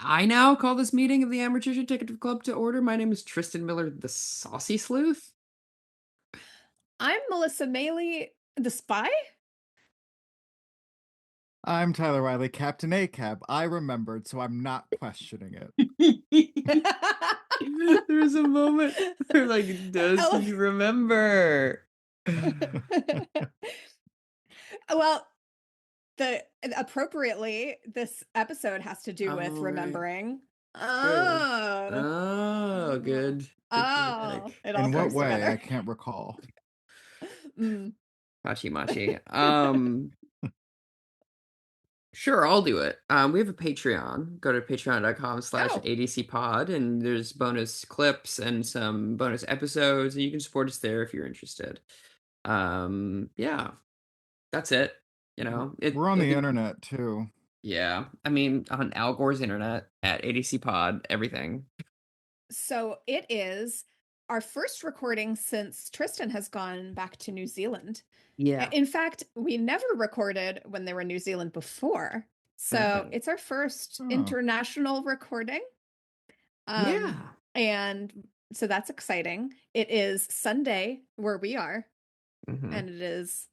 I now call this meeting of the Amateur Detective Club to order. My name is Tristan Miller, the Saucy Sleuth. I'm Melissa Meli, the spy? I'm Tyler Riley, Captain ACAB. I remembered, so I'm not questioning it. There was a moment where, like, does he Elef- remember? Well, appropriately, this episode has to do with Oh, right. remembering. True. Oh. Oh, good. Good Oh, thematic. it all In what comes way? I together. can't recall. Mm. Machi machi. Sure, I'll do it. We have a Patreon. Go to Oh, patreon.com/adcpod, and there's bonus clips and some bonus episodes, and you can support us there if you're interested. Yeah, that's it. You know, We're on I the think, internet too. yeah. I mean, on Al Gore's internet at ADCpod, everything. so it is our first recording since Tristan has gone back to New Zealand. Yeah. In fact, we never recorded when they were in New Zealand before. So Mhm. it's our first Oh. international recording. Um, Yeah. and so that's exciting. It is Sunday where we are, Hmm. and it is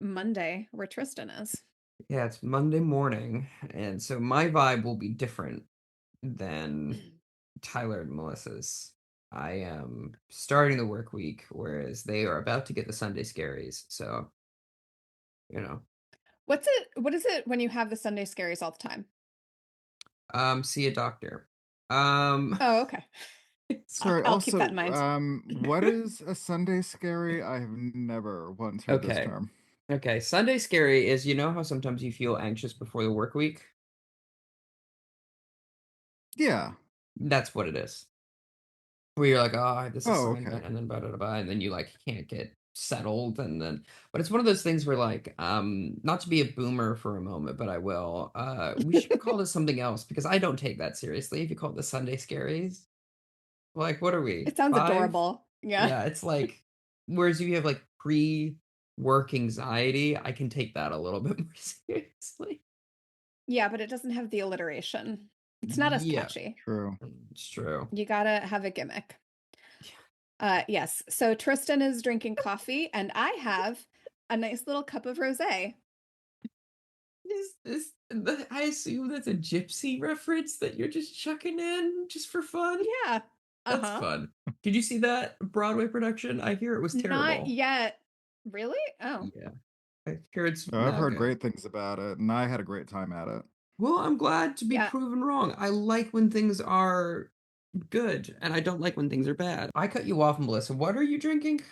Monday where Tristan is. Yeah, it's Monday morning, and so my vibe will be different than Tyler and Melissa's. I am starting the work week, whereas they are about to get the Sunday scaries. So, you know, What is it when you have the Sunday scaries all the time? see a doctor. Um, Oh, okay. Sorry, I'll keep that also, in mind. what is a Sunday scary? I have never once heard this okay. term. Okay. Sunday scary is, you know how sometimes you feel anxious before the work week? Yeah. That's what it is. Where you're like, oh, I have this Oh, okay. assignment, and then blah blah blah, and then you like can't get settled, and then but it's one of those things where like not to be a boomer for a moment, but I will. We should call this something else because I don't take that seriously. If you call it the Sunday Scaries, like what are we? It sounds 5? adorable. Yeah. Yeah, it's like whereas if you have like pre-work anxiety, I can take that a little bit more seriously. Yeah, but it doesn't have the alliteration. It's not as Yeah, catchy. True. it's true. You gotta have a gimmick. Yes. So Tristan is drinking coffee, and I have a nice little cup of rosé. I assume that's a gypsy reference that you're just chucking in just for fun? Yeah. That's Uh-huh. fun. Did you see that Broadway production? I hear it was Not terrible. yet. Really? Oh. Yeah, I hear it's I've not heard good. great things about it, and I had a great time at it. Well, I'm glad to be Yeah. proven wrong. I like when things are good, and I don't like when things are bad. I cut you off, Melissa. What are you drinking?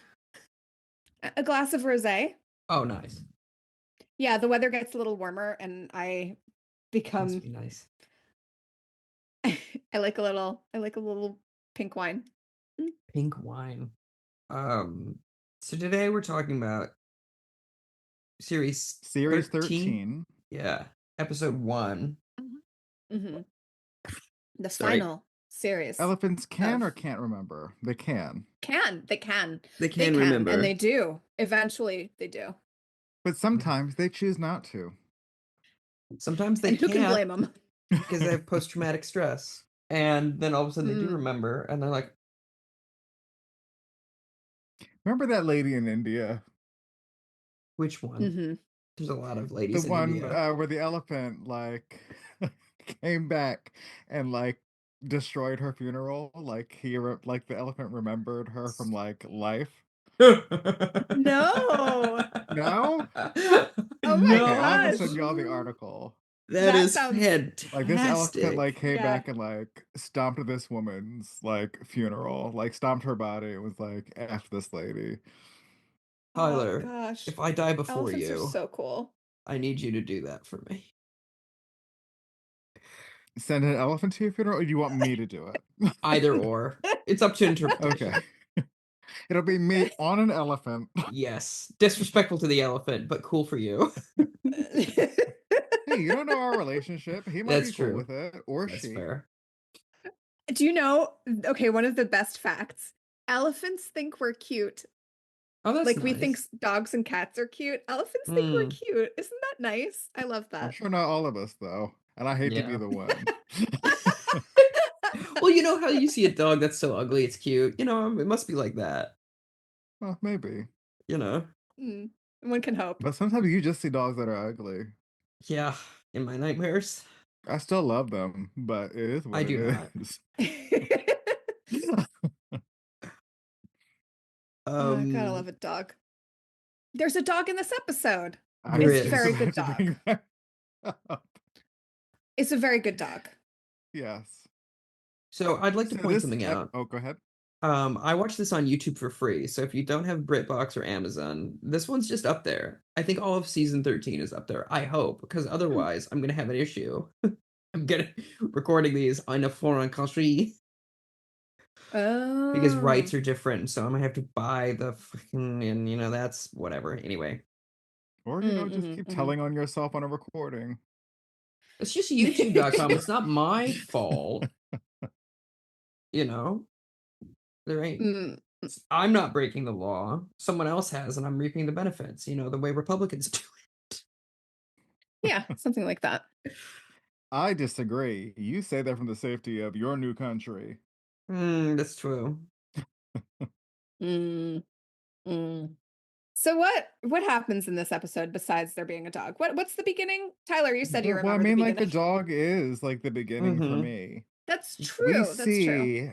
A glass of rosé. Oh, nice. Yeah, the weather gets a little warmer, and I Must become be nice. I like a little pink wine. Mm. Pink wine. Um, so today we're talking about series Series 13. 13. Yeah, episode 1. Hmm. The Sorry. final series Elephants can or of can't remember? They can. They they can can, and remember. they do. Eventually, they do. But sometimes they choose not to. Sometimes they And who can can't blame them? because they have post-traumatic stress. And then all of a sudden they do Mm. remember and they're like, Remember that lady in India? which one? Hmm. There's a lot of The ladies in one India. where the elephant like came back and like destroyed her funeral. Like like the elephant remembered her from like life. No. No? Oh my Okay, I'll have to send gosh. you all the No. article. That That is sounds, Like this elephant like fantastic. came yeah. back and like stomped this woman's like funeral, like stomped her body and was like F this lady. Oh Tyler, gosh. if I die before Elephants are you, so cool. I need you to do that for me. Send an elephant to your funeral or do you want me to do it? Either or. It's up to Okay. interpretation. It'll be me on an elephant. Yes. Disrespectful to the elephant, but cool for you. Hey, you don't know our relationship. He might That's be cool true. with it, or That's she. fair. Do you know? Okay, one of the best facts. Elephants think we're cute. Oh, that's Like we think nice. dogs and cats are cute. Elephants think we're Mm. cute. Isn't that nice? I love I'm that. sure not all of us, though. and I hate to be Yeah. the one. Well, you know how you see a dog that's so ugly it's cute? It must be like that, Well, maybe. you know? Mm, one can hope. But sometimes you just see dogs that are ugly. Yeah, in my nightmares. I still love them, but it is I what it do not. is. Oh, gotta Um, love a dog. There's a dog in this episode. I there It's was a just very is. good about to dog. bring that up. It's a very good dog. Yes. So I'd like to So point this something out. oh, go ahead. I watched this on YouTube for free, so if you don't have BritBox or Amazon, this one's just up there. I think all of season 13 is up there. I hope, because Hmm. otherwise I'm gonna have an issue. I'm gonna recording these on a foreign country because Oh. rights are different, so I'm gonna have to buy the fucking and that's whatever. Anyway, Or, just Mm-hmm, keep mm-hmm. telling on yourself on a recording. it's just YouTube.com. It's not my fault, you know. There ain't. Mm, I'm not breaking the law. Someone else has, and I'm reaping the benefits. The way Republicans do it. yeah, something like that. I disagree. You say that from the safety of your new country. That's true. Mm, mm. So what happens in this episode besides there being a dog? What's the beginning? Tyler, you said you Well, I remember the mean, like the beginning. dog is like the beginning for Mm-hmm. me. That's We true. That's true. see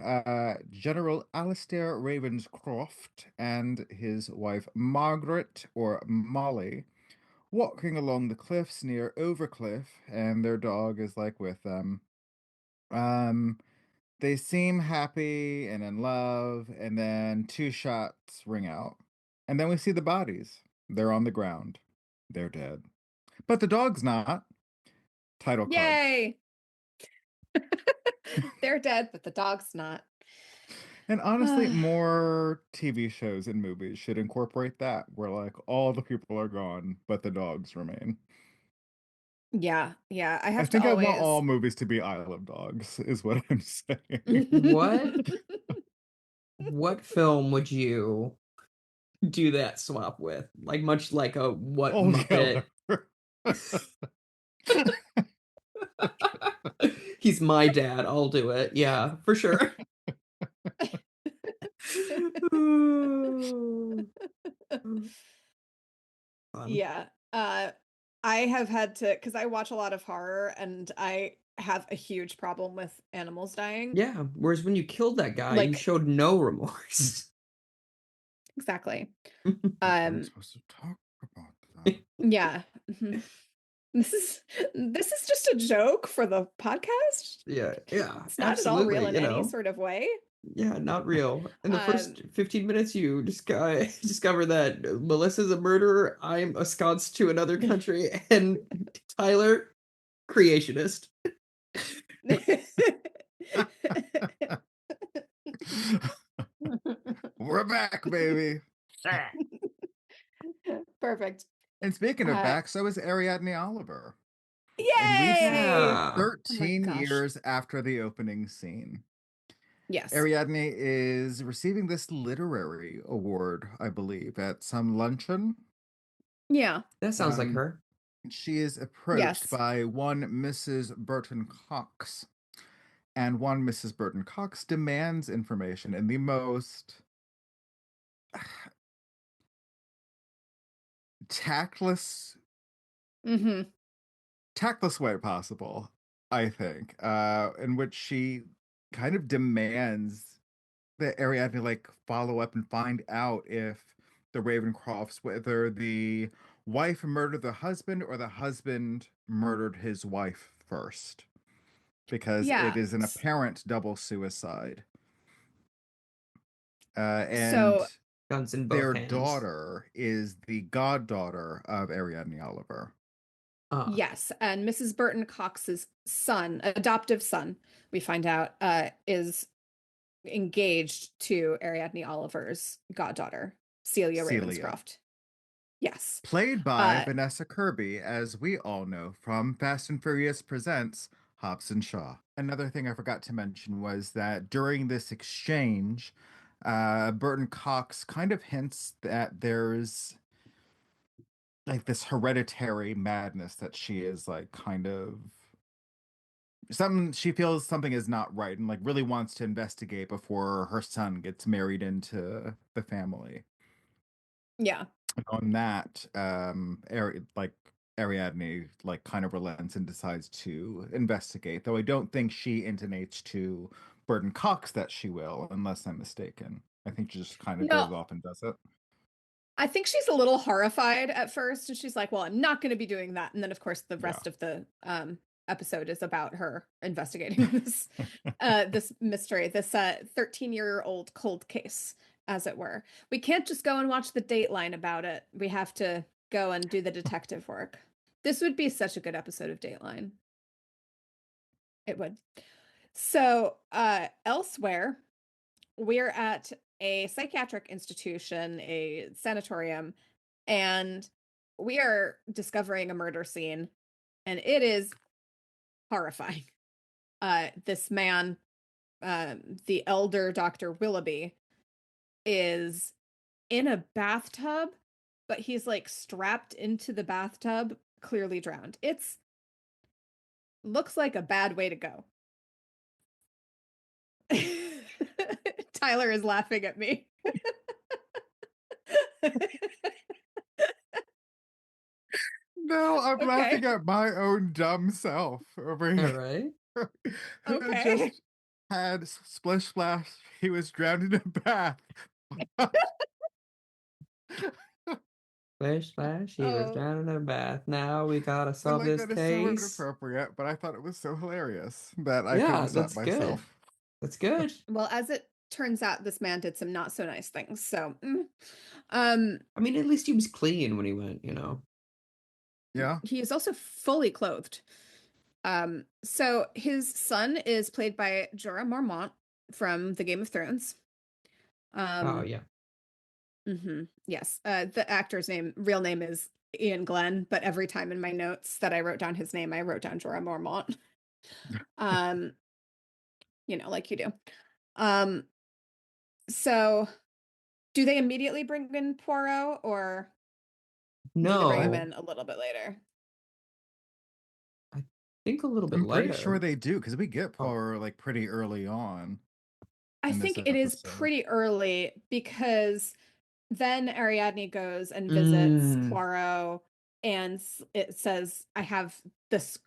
General Alistair Ravenscroft and his wife Margaret, or Molly, walking along the cliffs near Overcliff, and their dog is like with them. Um, they seem happy and in love, and then two shots ring out. And then we see the bodies. They're on the ground. They're dead. But the dog's not. Title card. Yay! They're dead, but the dog's not. And honestly, more TV shows and movies should incorporate that, where like all the people are gone, but the dogs remain. Yeah, yeah. I I have to think I want all always. movies to be Isle of Dogs, is what I'm saying. What what film would you do that swap with? Like much like a what Oh, Muppet? Yeller. He's my dad. I'll do it. Yeah, for sure. Fun. Yeah. I have had to, because I watch a lot of horror and I have a huge problem with animals dying. Yeah. Whereas when you killed that guy, you Like, showed no remorse. exactly. We weren't Um, supposed to talk about that. yeah. Mhm. This is just a joke for the podcast. Yeah, yeah, It's not at all real absolutely. in any sort of way. Yeah, not real. In the Um, first 15 minutes, you discover that Melissa's a murderer. I'm a sconce to another country, and Tyler, creationist. We're back, baby. Perfect. And speaking of Uh, back, so is Ariadne Oliver. And we see yay! Yeah. Oh my 13 gosh. years after the opening scene. Yes. Ariadne is receiving this literary award, I believe, at some luncheon. Yeah. That sounds like Um, her. she is approached Yes. by one Mrs. Burton Cox, and one Mrs. Burton Cox demands information in the most tactless Mm-hmm. tactless way possible, I think, in which she kind of demands that Ariadne like follow up and find out if the Ravencrofts, whether the wife murdered the husband or the husband murdered his wife first, because it Yeah. is an apparent double suicide. So And Guns in both their hands. daughter is the goddaughter of Ariadne Oliver. Ah, yes, and Mrs. Burton Cox's son, adoptive son, we find out, is engaged to Ariadne Oliver's goddaughter, Celia Celia. Ravenscroft. Yes. Played by Uh, Vanessa Kirby, as we all know from Fast and Furious Presents Hobbs and Shaw. Another thing I forgot to mention was that during this exchange, Burton Cox kind of hints that there's like this hereditary madness that she is like kind of She feels something is not right and like really wants to investigate before her son gets married into the family. Yeah. And on that, Ariadne like kind of relents and decides to investigate, though I don't think she intimates to Burton Cox that she will, unless I'm mistaken. I think she just kind of No, goes off and does it. I think she's a little horrified at first, and she's like, "Well, I'm not going to be doing that." And then, of course, the Yeah. rest of the episode is about her investigating this mystery, this 13-year-old cold case, as it were. We can't just go and watch the Dateline about it. We have to go and do the detective work. This would be such a good episode of Dateline. It would. So, elsewhere, we're at a psychiatric institution, a sanatorium, and we are discovering a murder scene, and it is horrifying. This man, the elder Dr. Willoughby, is in a bathtub, but he's like strapped into the bathtub, clearly drowned. It's looks like a bad way to go. Tyler is laughing at me. No, I'm laughing Okay. at my own dumb self over All here. right. Who Okay. just had splish splash. He was drowned in a bath. Splash, splash, he was Oh, down in a bath. Now we gotta And solve like this that is so case. inappropriate, but I thought it was so hilarious that I couldn't Yeah, stop that's good. myself. That's good. well, as it turns out, this man did some not so nice things. So, um, I mean, at least he was clean when he went, you know. Yeah. he is also fully clothed. So his son is played by Jorah Mormont from the Game of Thrones. Oh, Um, yeah. yes, the actor's real name is Ian Glenn, but every time in my notes that I wrote down his name, I wrote down Jorah Mormont. Um, like you do. Um, so do they immediately bring in Poirot, or do they bring him No, in a little bit later? I think a little bit I'm pretty sure later. they do because we get Oh, Poirot like pretty early on I in this think it is episode. pretty early because then Ariadne goes and visits mm, Poirot, and it says, I have this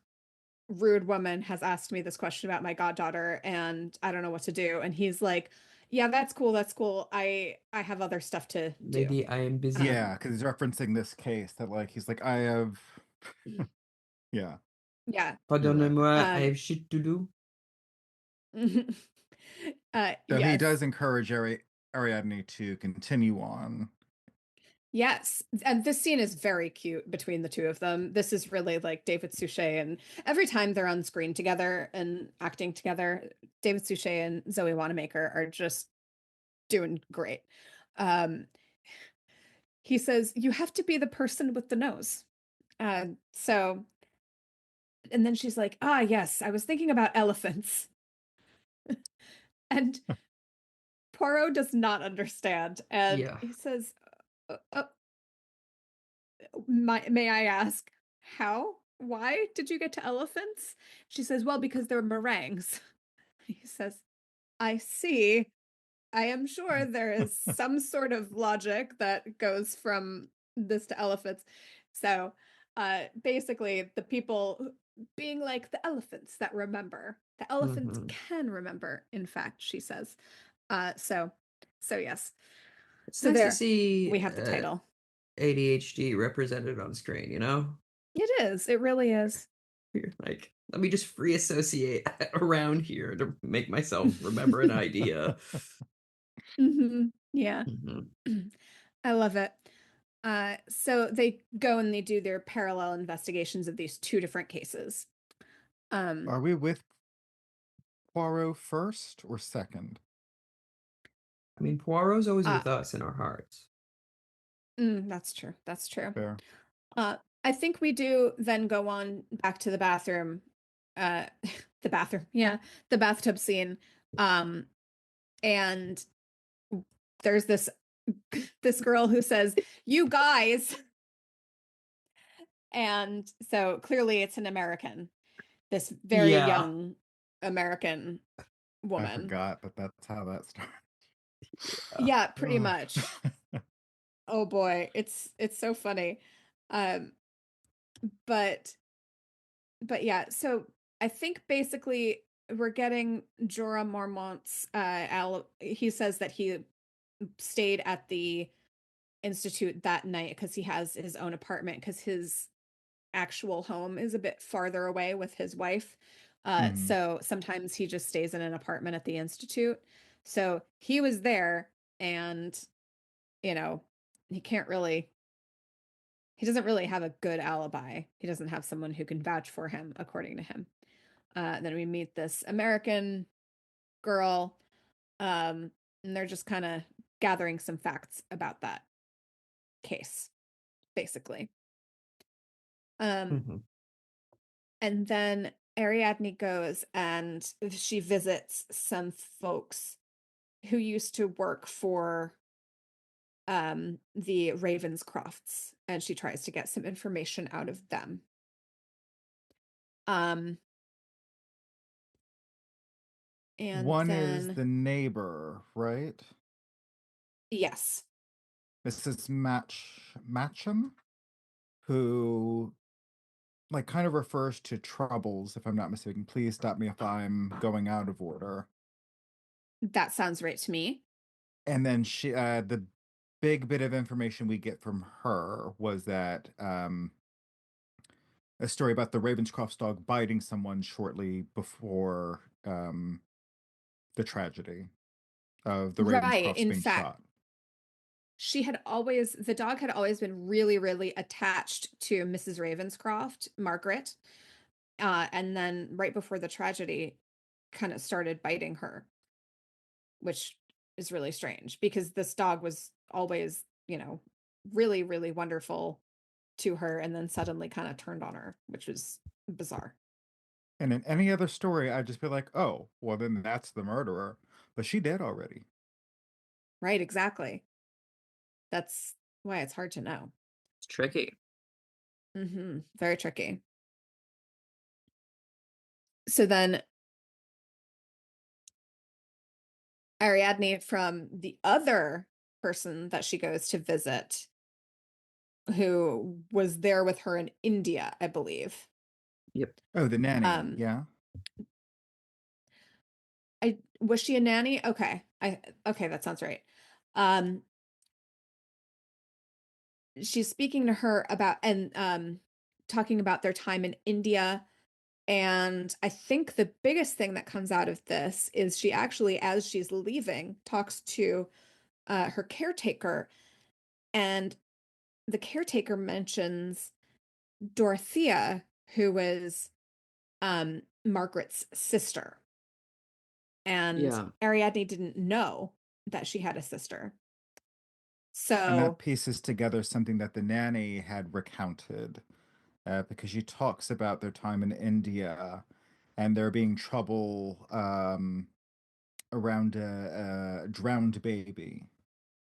rude woman has asked me this question about my goddaughter, and I don't know what to do. And he's like, yeah, that's cool. That's cool. I have other stuff to do. lady, I am busy. Yeah, because he's referencing this case that like he's like, I have yeah, Yeah. you're right. Pardonnez-moi, I Um, have shit to do. So he does yes. encourage Ariadne to continue on. Yes. And this scene is very cute between the two of them. This is really like David Suchet, and every time they're on screen together and acting together, David Suchet and Zoe Wanamaker are just doing great. Um, he says, you have to be the person with the nose. So, and then she's like, ah, yes, I was thinking about elephants. And Poirot does not understand. And Yeah. he says, uh, may I ask, how? Why did you get to elephants? She says, well, because they're meringues. He says, I see. I am sure there is some sort of logic that goes from this to elephants. So basically, the people being like the elephants that remember. The elephants Hmm. can remember, in fact, she says. So yes. It's So nice to there, see we have the title. ADHD represented on screen, you know? It is. It really is. You're like, let me just free associate around here to make myself remember an idea. Yeah. Mhm. I love it. So they go and they do their parallel investigations of these two different cases. Um, Are we with Poirot first or second? I mean, Poirot's always uh, with us in our hearts. that's true. That's true. Fair. I think we do then go on back to the bathroom. Uh, the bathroom, yeah, the bathtub scene. Um, and there's this girl who says, "You guys," and so clearly it's an American. this very Yeah. young American I woman. forgot that that's how that started. Yeah, pretty Ugh. much. Oh boy, it's so funny. Um, but yeah, so I think basically we're getting Jorah Mormont's he says that he stayed at the institute that night because he has his own apartment because his actual home is a bit farther away with his wife. Mhm. So sometimes he just stays in an apartment at the institute. So he was there, and you know, he can't really he doesn't really have a good alibi. He doesn't have someone who can vouch for him, according to him. Then we meet this American girl, and they're just kind of gathering some facts about that case, basically. Mhm. And then Ariadne goes and she visits some folks who used to work for the Ravenscrofts, and she tries to get some information out of them. Um, and One is then the neighbor, right? yes, This is Matcham, who like kind of refers to troubles, if I'm not mistaken. Please stop me if I'm going out of order. that sounds right to me. And then the big bit of information we get from her was that a story about the Ravenscroft's dog biting someone shortly before the tragedy of the Right. Ravenscrofts In being fact, shot. the dog had always been really, really attached to Mrs. Ravenscroft, Margaret. And then right before the tragedy, kind of started biting her, which is really strange because this dog was always, really, really wonderful to her and then suddenly kind of turned on her, which was bizarre. And in any other story, I'd just be like, oh, well, then that's the murderer. But she did already. Right, exactly. That's why it's hard to know. It's tricky. Very tricky. So then Ariadne, from the other person that she goes to visit, who was there with her in India, I believe. Yep. Oh, the nanny. Um, Yeah. I was she a nanny? Okay. Okay, that sounds right. Um, she's speaking to her about and talking about their time in India. And I think the biggest thing that comes out of this is she actually, as she's leaving, talks to her caretaker, and the caretaker mentions Dorothea, who was Margaret's sister. And Yeah. Ariadne didn't know that she had a sister. And that So, pieces together something that the nanny had recounted because she talks about their time in India and there being trouble around a drowned baby.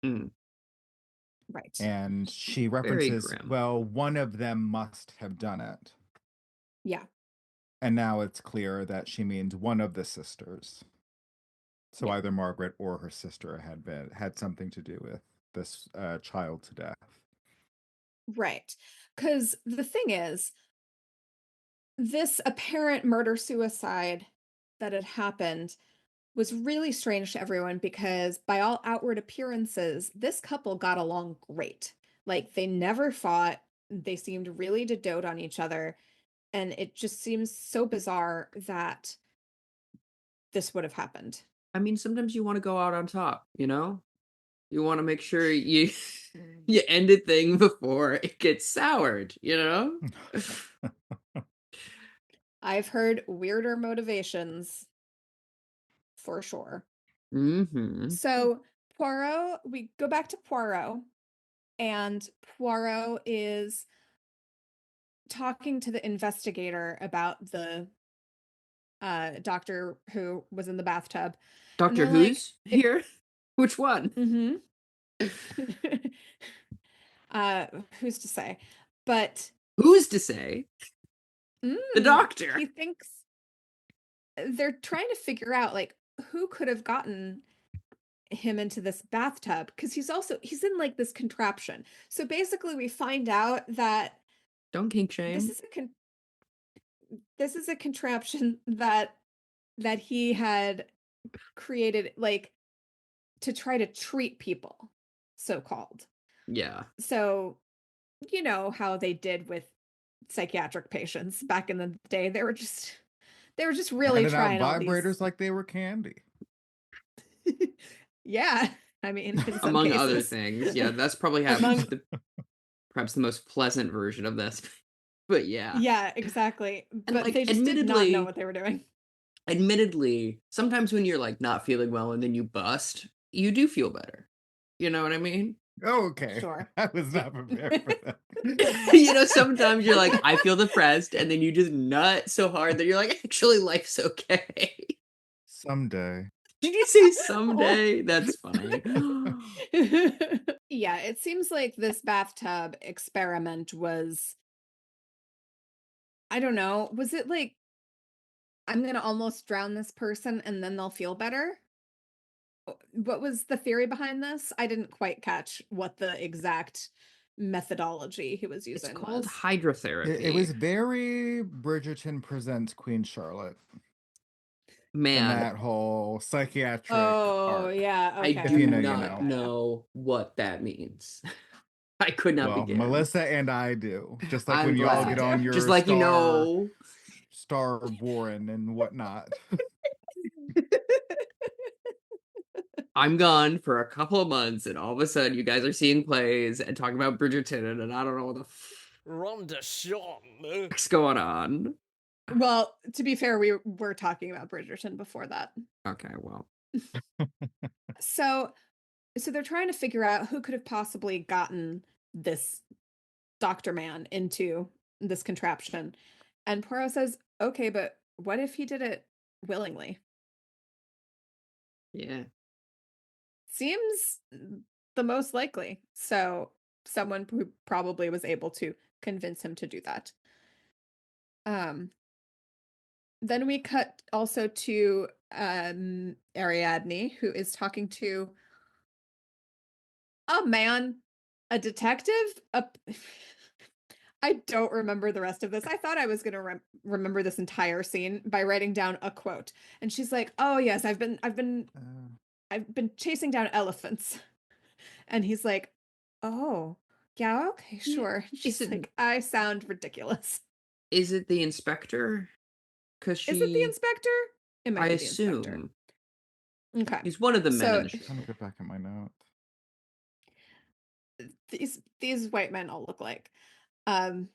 Mm. right. And she Very references, grim. well, one of them must have done it. Yeah. And now it's clear that she means one of the sisters. So Yeah. either Margaret or her sister had something to do with this child to death. Right. Because the thing is, this apparent murder suicide that had happened was really strange to everyone because, by all outward appearances, this couple got along great. Like, they never fought, they seemed really to dote on each other. And it just seems so bizarre that this would have happened. I mean, sometimes you want to go out on top, you know? You want to make sure you you end a thing before it gets soured, you know? I've heard weirder motivations for sure. Mm-hmm. So, Poirot, we go back to Poirot, and Poirot is talking to the investigator about the doctor who was in the bathtub. And Doctor they're like, Who's here? Which one? mm-hmm. Who's to say? But Who's to say? The doctor. He thinks they're trying to figure out, like, who could have gotten him into this bathtub, because he's in like this contraption. So basically we find out that Don't kink this shame. is this is a contraption that he had created, like, to try to treat people, so called. Yeah. So you know how they did with psychiatric patients back in the day. They were just really Handing out trying all vibrators these. like they were candy. Yeah, I mean, in some Among other cases. things. Yeah, that's probably Among perhaps the most pleasant version of this. But yeah. Yeah, exactly. And But they just did not know what they were doing. admittedly, sometimes when you're like not feeling well and then you bust, you do feel better. You know what I mean? Oh, okay. Sure. I was not prepared for that. Sometimes you're like, I feel depressed, and then you just nut so hard that you're like, actually, life's okay. Someday. Did you say someday? That's funny. Yeah, it seems like this bathtub experiment was, I don't know, was it like, I'm gonna almost drown this person and then they'll feel better? What was the theory behind this? I didn't quite catch what the exact methodology he was It's using called was. hydrotherapy. It was very Bridgerton presents Queen Charlotte in Man, that whole psychiatric Oh, arc. yeah, I okay, If do you okay. know, you not know. know what that means. I could not Well, begin. Melissa and I do. Just like I'm when y'all Melissa get glad. on too. Just your like star born and whatnot. I'm gone for a couple of months, and all of a sudden, you guys are seeing plays and talking about Bridgerton, and I don't know what the fuck's going on. Well, to be fair, we were talking about Bridgerton before that. Okay, well, So they're trying to figure out who could have possibly gotten this doctor man into this contraption. And Poirot says, okay, but what if he did it willingly? yeah. Seems the most likely. So someone who probably was able to convince him to do that. Then we cut also to Ariadne, who is talking to a man, a detective. I don't remember the rest of this. I thought I was going to remember this entire scene by writing down a quote. And she's like, "Oh yes, I've been chasing down elephants." And he's like, "Oh, yeah, okay, Yeah. sure." Is She's it like, "I sound ridiculous." is it the inspector? Because Is it the inspector? It I might be the inspector. assume, Okay. he's one of the men in So the Trying to show. get back at my notes. these white men all look like um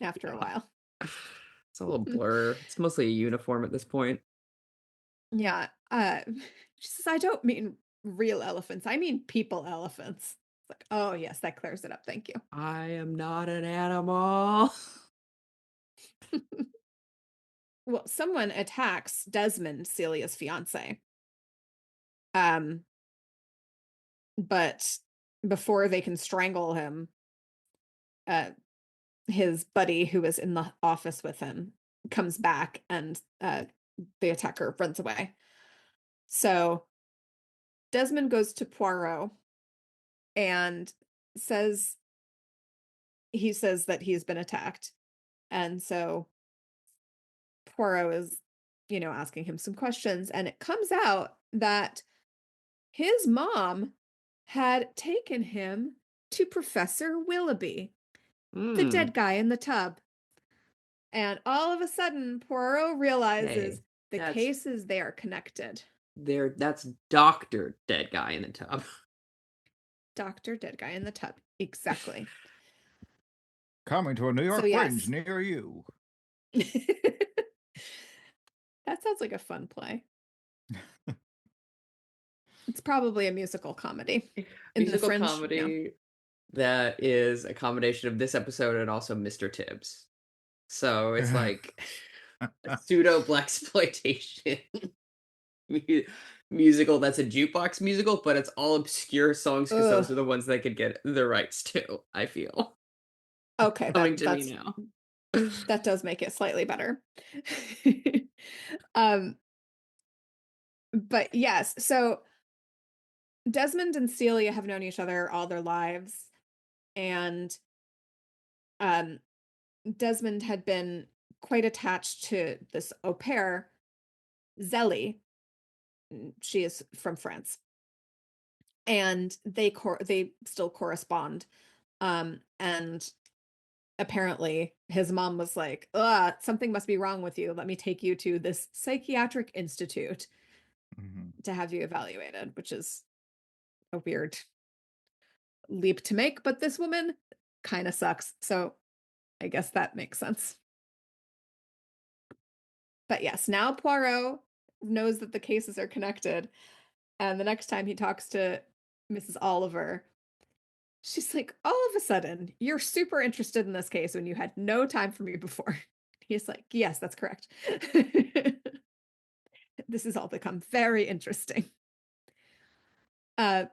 after a Yeah. while. It's a little blur. It's mostly a uniform at this point. Yeah. She says, I don't mean real elephants. I mean people elephants. It's like, oh yes, that clears it up. Thank you. I am not an animal. Well, someone attacks Desmond, Celia's fiance. Um, but before they can strangle him, uh, his buddy who was in the office with him comes back and the attacker runs away. So Desmond goes to Poirot and says he says that he's been attacked. And so Poirot is, asking him some questions, and it comes out that his mom had taken him to Professor Willoughby, the Hmm. dead guy in the tub. And all of a sudden, Poirot realizes Hey, the that's cases, they are connected. that's Doctor Dead Guy in the Tub. Doctor Dead Guy in the Tub. Exactly. Coming to a New So York Fringe yes. near you. That sounds like a fun play. It's probably a musical comedy in the Musical Fringe. Yeah. comedy that is a combination of this episode and also Mr. Tibbs. So it's like a pseudo blaxploitation musical that's a jukebox musical, but it's all obscure songs because Ugh. those are the ones they could get the rights to, I feel. Okay, Coming to me that's now. That does make it slightly better. um, but yes, so Desmond and Celia have known each other all their lives, and um, Desmond had been quite attached to this au pair, Zélie. She is from France, and they still correspond. And apparently his mom was like, something must be wrong with you. Let me take you to this psychiatric institute Mhm. to have you evaluated, which is a weird leap to make, but this woman kind of sucks. So I guess that makes sense. But yes, now Poirot knows that the cases are connected. And the next time he talks to Mrs. Oliver, she's like, all of a sudden, you're super interested in this case when you had no time for me before. He's like, yes, that's correct. This has all become very interesting.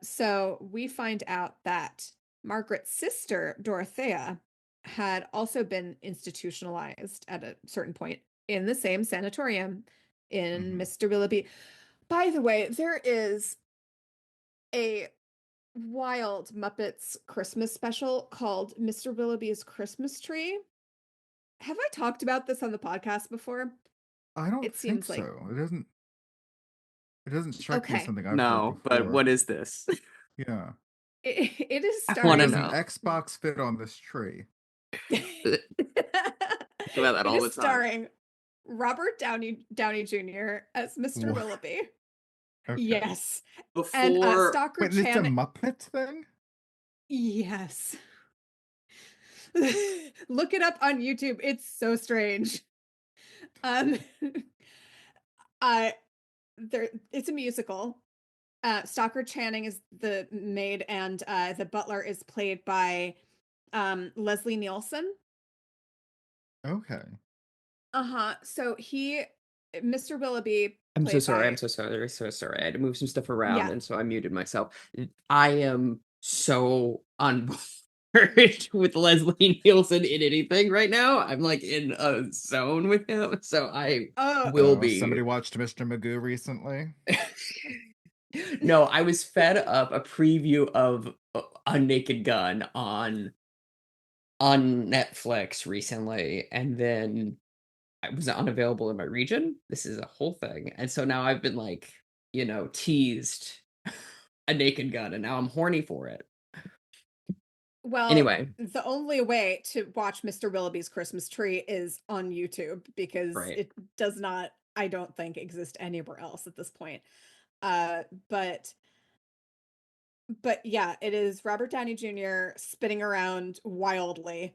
So we find out that Margaret's sister, Dorothea, had also been institutionalized at a certain point in the same sanatorium in Mhm. Mr. Willoughby. By the way, there is a wild Muppets Christmas special called Mr. Willoughby's Christmas Tree. Have I talked about this on the podcast before? I don't It think seems like so. It doesn't strike me as okay. something I've heard No, but before. what is this? Yeah. It is I want to Does starring an know. Xbox fit on this tree? Think about that it all the is time. starring Robert Downey Jr. as Mr. Wha- Willoughby. Okay. Yes. And Before Stalker Wait, it's a Chan. Muppet thing? Yes. Look it up on YouTube. It's so strange. Um uh it's a musical. Stalker Channing is the maid, and the butler is played by Leslie Nielsen. Okay. Uh-huh. So Mr. Willoughby, I'm so played sorry. I'm by, so sorry. So sorry. I had to move some stuff around, yeah. and so I muted myself. I am so on board with Leslie Nielsen in anything right now. I'm like in a zone with him, so I Oh, will Somebody be. watched Mr. Magoo recently? No, I was fed up a preview of a Naked Gun on Netflix recently, and then I was unavailable in my region. This is a whole thing. And so now I've been like, teased a Naked Gun, and now I'm horny for it. well, Anyway, the only way to watch Mr. Willoughby's Christmas Tree is on YouTube, because right. it does not, I don't think, exist anywhere else at this point. Uh, but but yeah, it is Robert Downey Jr. spinning around wildly,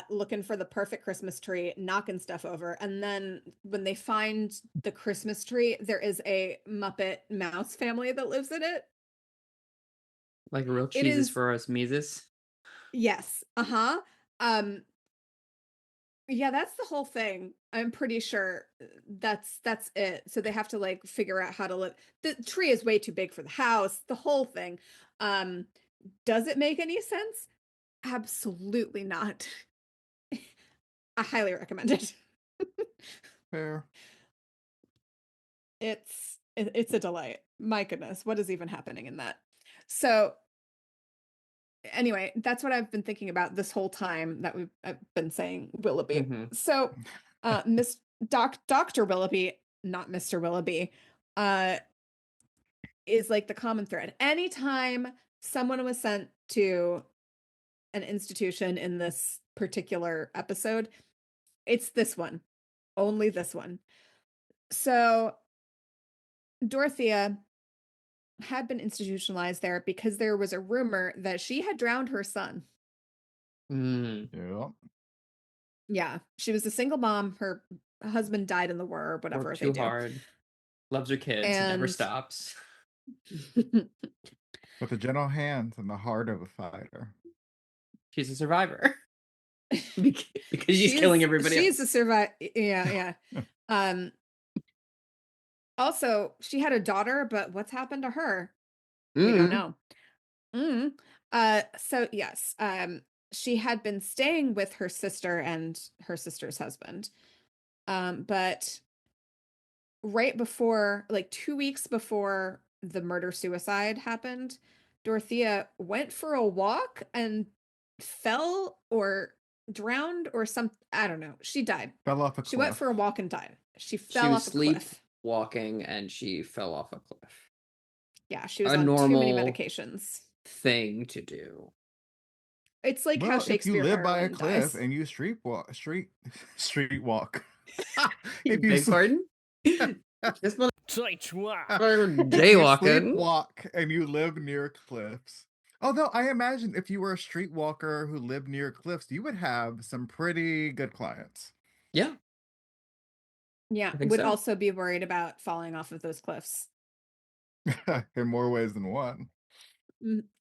looking for the perfect Christmas tree, knocking stuff over. And then when they find the Christmas tree, there is a Muppet mouse family that lives in it. Like real It cheeses is, for us Mises. yes, uh-huh. Um, yeah, that's the whole thing. I'm pretty sure that's it. So they have to like figure out how to live. The tree is way too big for the house, the whole thing. Um, does it make any sense? Absolutely not. I highly recommend it. Fair. It's a delight. My goodness, what is even happening in that? So anyway, that's what I've been thinking about this whole time that I've been saying Willoughby. Mm-hmm. So Miss Dr. Willoughby, not Mr. Willoughby, uh is like the common thread. Anytime someone was sent to an institution in this particular episode, it's this one. Only this one. So Dorothea had been institutionalized there because there was a rumor that she had drowned her son. Mm. Yeah. Yeah, she was a single mom. Her husband died in the war or whatever Worked they too do. hard. Loves her kids. Never And stops. With the gentle hands and the heart of a fighter. She's a survivor. Because she's killing she's everybody she's a else. survivor. Yeah, yeah. Um Also, she had a daughter, but what's happened to her? We don't Mm. know. Mm. So yes. she had been staying with her sister and her sister's husband. But right before, like 2 weeks before the murder suicide happened, Dorothea went for a walk and fell or drowned or some, I don't know. She died. Fell off a She went cliff. for a walk and died. She She fell was off a cliff. sleepwalking and she fell off a cliff. Yeah, she was A on too many normal medications. thing to do. It's like how Well, if you Shakespeare live by a heroine cliff dies. and you street walk. if you Beg sleep, pardon? This mother if you jaywalking. sleepwalk and you live near cliffs. Although I imagine if you were a streetwalker who lived near cliffs, you would have some pretty good clients. Yeah, Yeah, I think would so. also be worried about falling off of those cliffs. In more ways than one.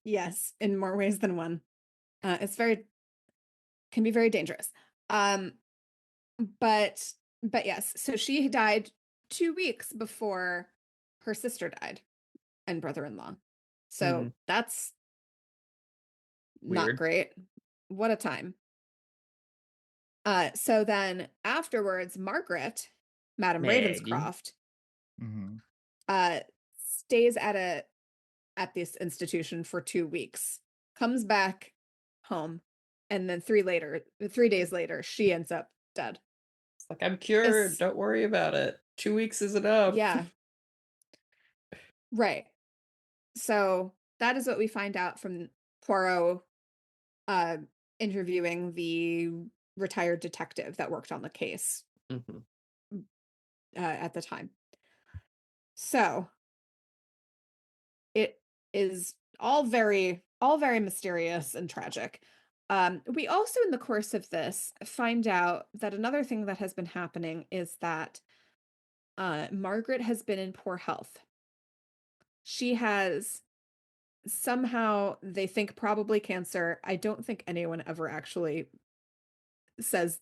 Yes, in more ways than one. It's very can be very dangerous. Um, but yes, so she died 2 weeks before her sister died and brother-in-law. So Mhm. that's not Weird. great. What a time. So then afterwards, Margaret, Madame Maggie. Ravenscroft, Hmm. uh, stays at this institution for 2 weeks, comes back home, and then 3 days later, she ends up dead. It's like, I'm cured. It's Don't worry about it. 2 weeks is enough. yeah, right. So that is what we find out from Poirot uh interviewing the retired detective that worked on the case Mhm. at the time. So it is all very mysterious and tragic. We also, in the course of this, find out that another thing that has been happening is that Margaret has been in poor health. She has somehow, they think probably cancer. I don't think anyone ever actually says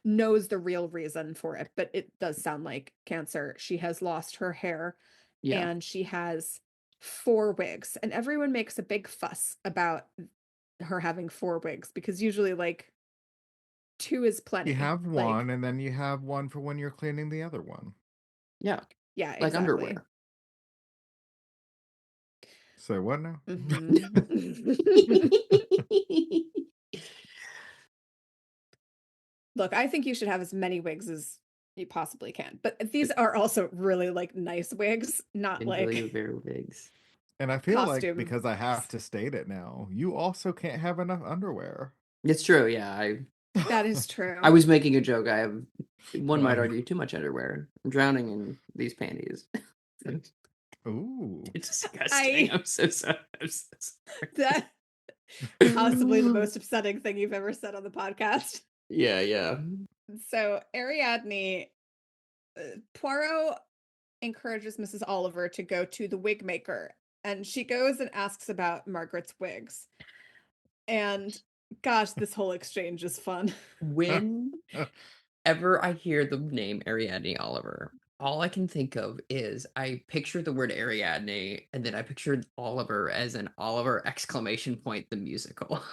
knows the real reason for it, but it does sound like cancer. She has lost her hair Yeah. and she has 4 wigs, and everyone makes a big fuss about her having 4 wigs because usually like 2 is You plenty. have one, Like, and then you have one for when you're cleaning the other one. Yeah. yeah, Like exactly. underwear. So what now? Look, I think you should have as many wigs as you possibly can, but these are also really like nice wigs, not Enjoy like your very wigs. And I feel like costume because I have wigs. to state it now, you also can't have enough underwear. It's true, yeah. That is I true. was making a joke. I have, one might Well, argue, too much underwear. I'm drowning in these panties. ooh. It's disgusting. I I'm so sorry. I'm so that possibly the sorry. most upsetting thing you've ever said on the podcast. Yeah, yeah. So Ariadne, Poirot encourages Mrs. Oliver to go to the wig maker, and she goes and asks about Margaret's wigs. And gosh, this whole exchange is fun. Whenever I hear the name Ariadne Oliver, all I can think of is I picture the word Ariadne, and then I pictured Oliver as an Oliver exclamation point, the musical.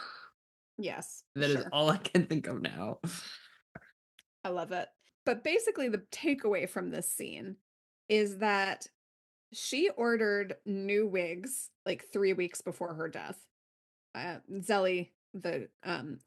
Yes, That is sure. all I can think of now. I love it. But basically, the takeaway from this scene is that she ordered new wigs like 3 weeks before her death. Zelly, the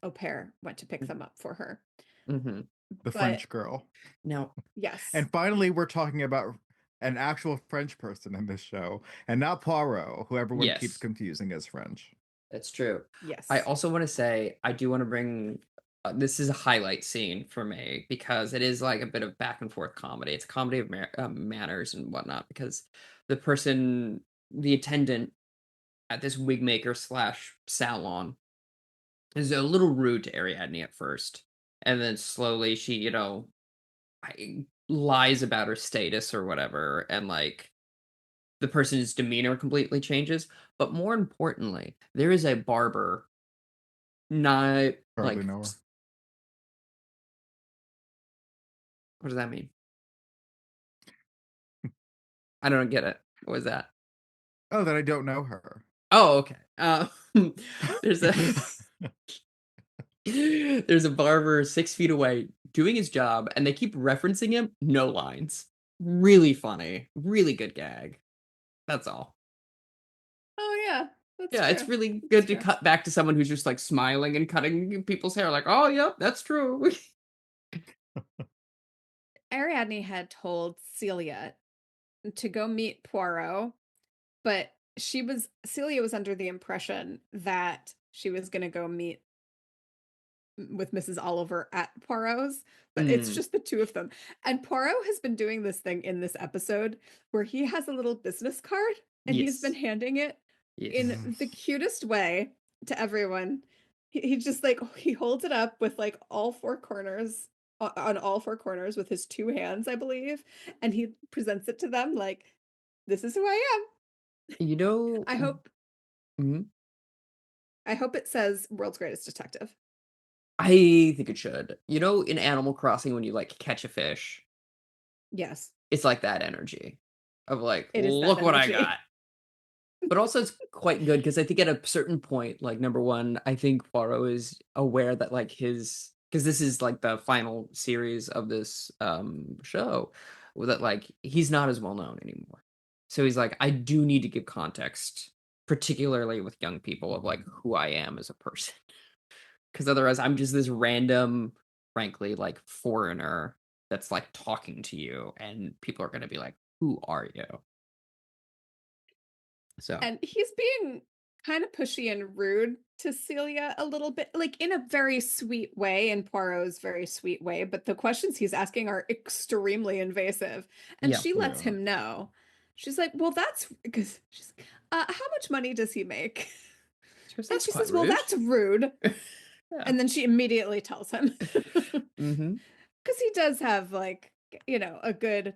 au pair, went to pick them up for her. Hmm. The But French girl. Now, yes, And finally, we're talking about an actual French person in this show, and not Poirot, who everyone keeps yes, confusing as French. that's true. I yes, also want to say I do want to bring this is a highlight scene for me because it is like a bit of back and forth comedy. It's a comedy of manners and whatnot because the attendant at this wig maker slash salon is a little rude to Ariadne at first, and then slowly she, lies about her status or whatever, and like the person's demeanor completely changes. But more importantly, there is a barber, not Hardly like, know her. what does that mean? I don't get it. What was that? Oh, that I don't know her. Oh, okay. There's a There's a barber 6 feet away doing his job, and they keep referencing him. No lines. Really funny. Really good gag. That's all. Oh yeah, that's Yeah, it's true. really That's good to true. cut back to someone who's just like smiling and cutting people's hair, like, oh, yep, that's true. Ariadne had told Celia to go meet Poirot, but Celia was under the impression that she was going to go meet with Mrs. Oliver at Poirot's, but it's Mm, just the two of them. And Poirot has been doing this thing in this episode where he has a little business card and he's been yes. handing it in Yes. the cutest way to everyone. He just like he holds it up with like all four corners on all four corners with his two hands, I believe, and he presents it to them like, "This is who I am." You know, I hope mhm. I hope it says "World's Greatest Detective." I think it should. You know, in Animal Crossing, when you like catch a fish, Yes, it's like that energy of like, it is that look what I got. energy. But also it's quite good because I think at a certain point, like number one, I think Poirot is aware that like his because this is like the final series of this show, that like he's not as well known anymore. So he's like, I do need to give context, particularly with young people, of like who I am as a person. Because otherwise I'm just this random, frankly, like foreigner that's like talking to you, and people are gonna be like, who are you? So And he's being kind of pushy and rude to Celia a little bit, like in a very sweet way, in Poirot's very sweet way. But the questions he's asking are extremely invasive. And yeah. she lets Yeah. him know. She's like, well, that's because she's how much money does he make? So And that's she quite says, well, rude. that's rude. Yeah. And then she immediately tells him. Mhm. Because he does have like, a good,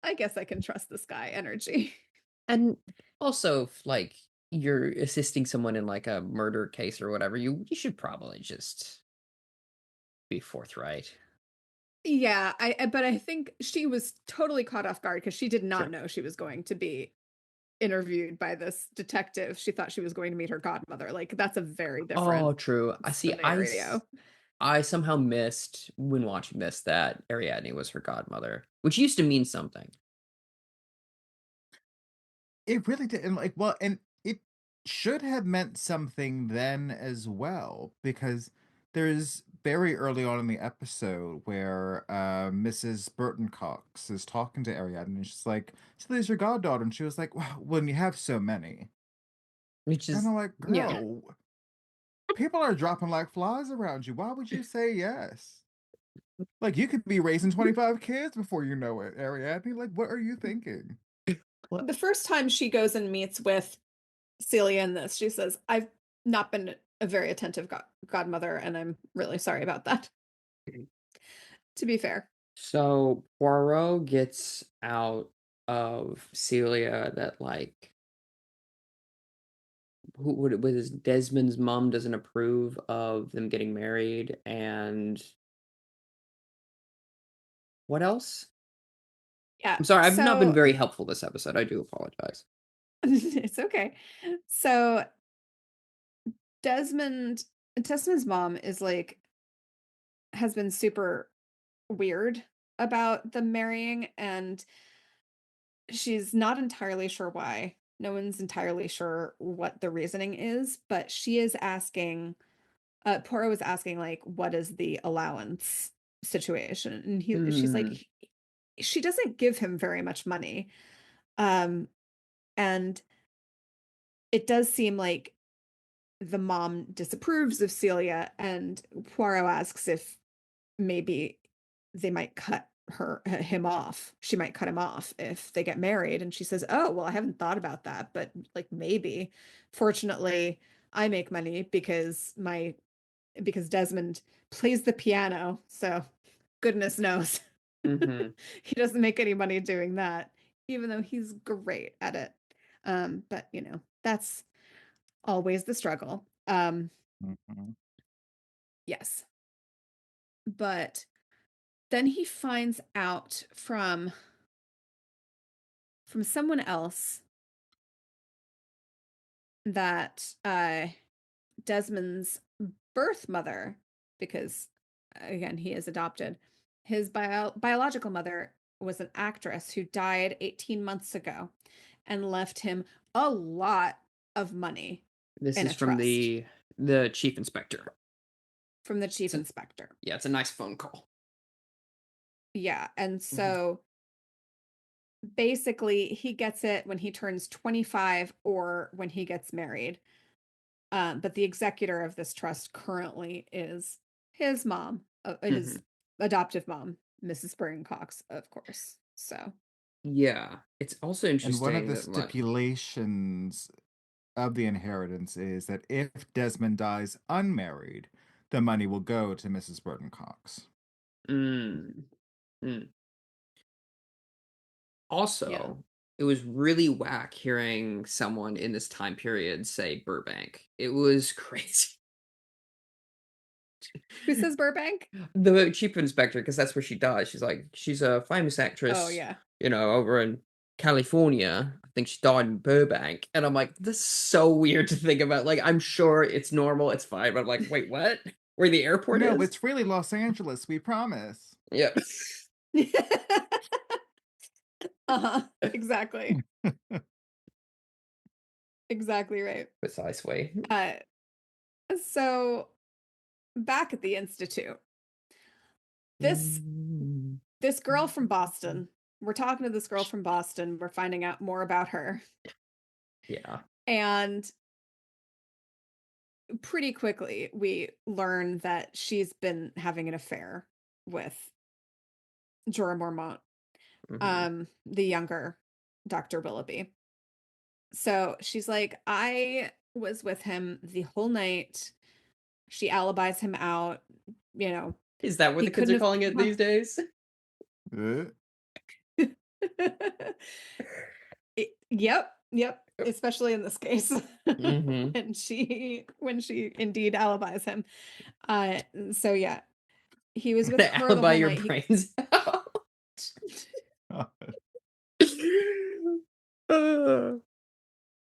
I guess I can trust this guy energy. And also, if, like, you're assisting someone in, like, a murder case or whatever, you should probably just be forthright. Yeah, but I think she was totally caught off guard because she did not Sure. know she was going to be interviewed by this detective. She thought she was going to meet her godmother. Like, that's a very different Oh, true. I see, scenario. I somehow missed, when watching this, that Ariadne was her godmother, which used to mean something. It really did, and, like, well, and it should have meant something then as well, because there's very early on in the episode where Mrs. Burton Cox is talking to Ariadne, and she's like, "So there's your goddaughter," and she was like, "Well, when you have so many," Which and is I'm like, Yeah. "Girl, people are dropping like flies around you. Why would you say yes? Like you could be raising 25 kids before you know it, Ariadne. Like, what are you thinking?" what? The first time she goes and meets with Celia in this, she says, I've not been a very attentive godmother, and I'm really sorry about that, to be fair. So, Poirot gets out of Celia that, like, who would it was Desmond's mom doesn't approve of them getting married, and what else? Yeah. I'm sorry, I've not been So very helpful this episode. I do apologize. it's okay. So Desmond Desmond's mom is like has been super weird about them marrying, and she's not entirely sure why. No one's entirely sure what the reasoning is, but she is asking Poirot was asking like what is the allowance situation? And she's like Hmm. she doesn't give him very much money. Um and it does seem like the mom disapproves of Celia, and Poirot asks if maybe they might cut him off. She might cut him off if they get married. And she says, "Oh, well, I haven't thought about that, but like maybe. Fortunately, I make money because Desmond plays the piano, so goodness knows Mhm. he doesn't make any money doing that, even though he's great at it. But that's always the struggle. Mhm. Yes, but then he finds out from someone else that Desmond's birth mother because, again, he is adopted. His biological mother was an actress who died 18 months ago and left him a lot of money This in is a from trust the chief inspector. from the chief It's a, inspector. yeah, it's a nice phone call. Yeah. And Mhm. so basically, he gets it when he turns 25 or when he gets married. But the executor of this trust currently is his mom, his Mhm. adoptive mom, Mrs. Burton Cox, of course. So, Yeah, it's also And one of interesting the that like stipulations of the inheritance is that if Desmond dies unmarried, the money will go to Mrs. Burton Cox. mm, mm. yeah. Also, it was really whack hearing someone in this time period say Burbank. It was crazy. Who says Burbank? The chief inspector, because that's where she died. She's like, she's a famous Oh, actress, yeah. over in California. I think she died in Burbank. And I'm like, this is so weird to think about. Like, I'm sure it's normal, it's fine. But I'm like, wait, what? Where the airport No, is? it's really Los Angeles, we promise. Yep. Uh-huh. Exactly. Exactly right. Precisely. Uh, so back at the Institute, this Mm, this girl from Boston, we're talking to this girl from Boston, we're finding out more about her. yeah. And pretty quickly we learn that she's been having an affair with Jorah Mormont, Hmm. the younger Dr. Willoughby. So she's like, I was with him the whole night. She alibis him out, you know, Is that what he the kids couldn't are have calling it these days? Uh, Yep, especially in this case. Hmm. when she indeed alibis him. So yeah, he was with her the Alibi whole your night. brains out. God. Uh,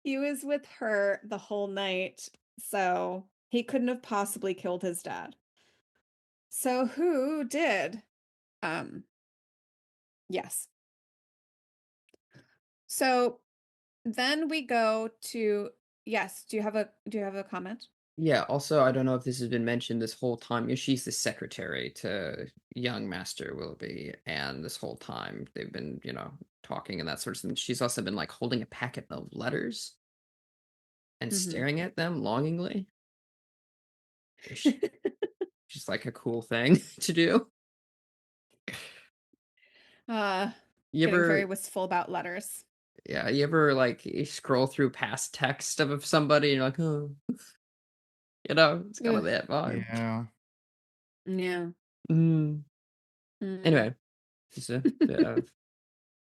He was with her the whole night, so he couldn't have possibly killed his dad. So who did? Um, yes. So then we go to yes, do you have a comment? Yeah, also, I don't know if this has been mentioned this whole time. She's the secretary to young Master Willoughby, and this whole time they've been, talking and that sort of thing. She's also been like holding a packet of letters and Mm-hmm. staring at them longingly. Which is like a cool thing to do. uh You Getting very ever, wistful about letters. yeah, you ever like you scroll through past text of somebody and you're like, oh, it's kind of Ugh, that vibe. Yeah. yeah. Mm. Mm. Anyway, just a bit of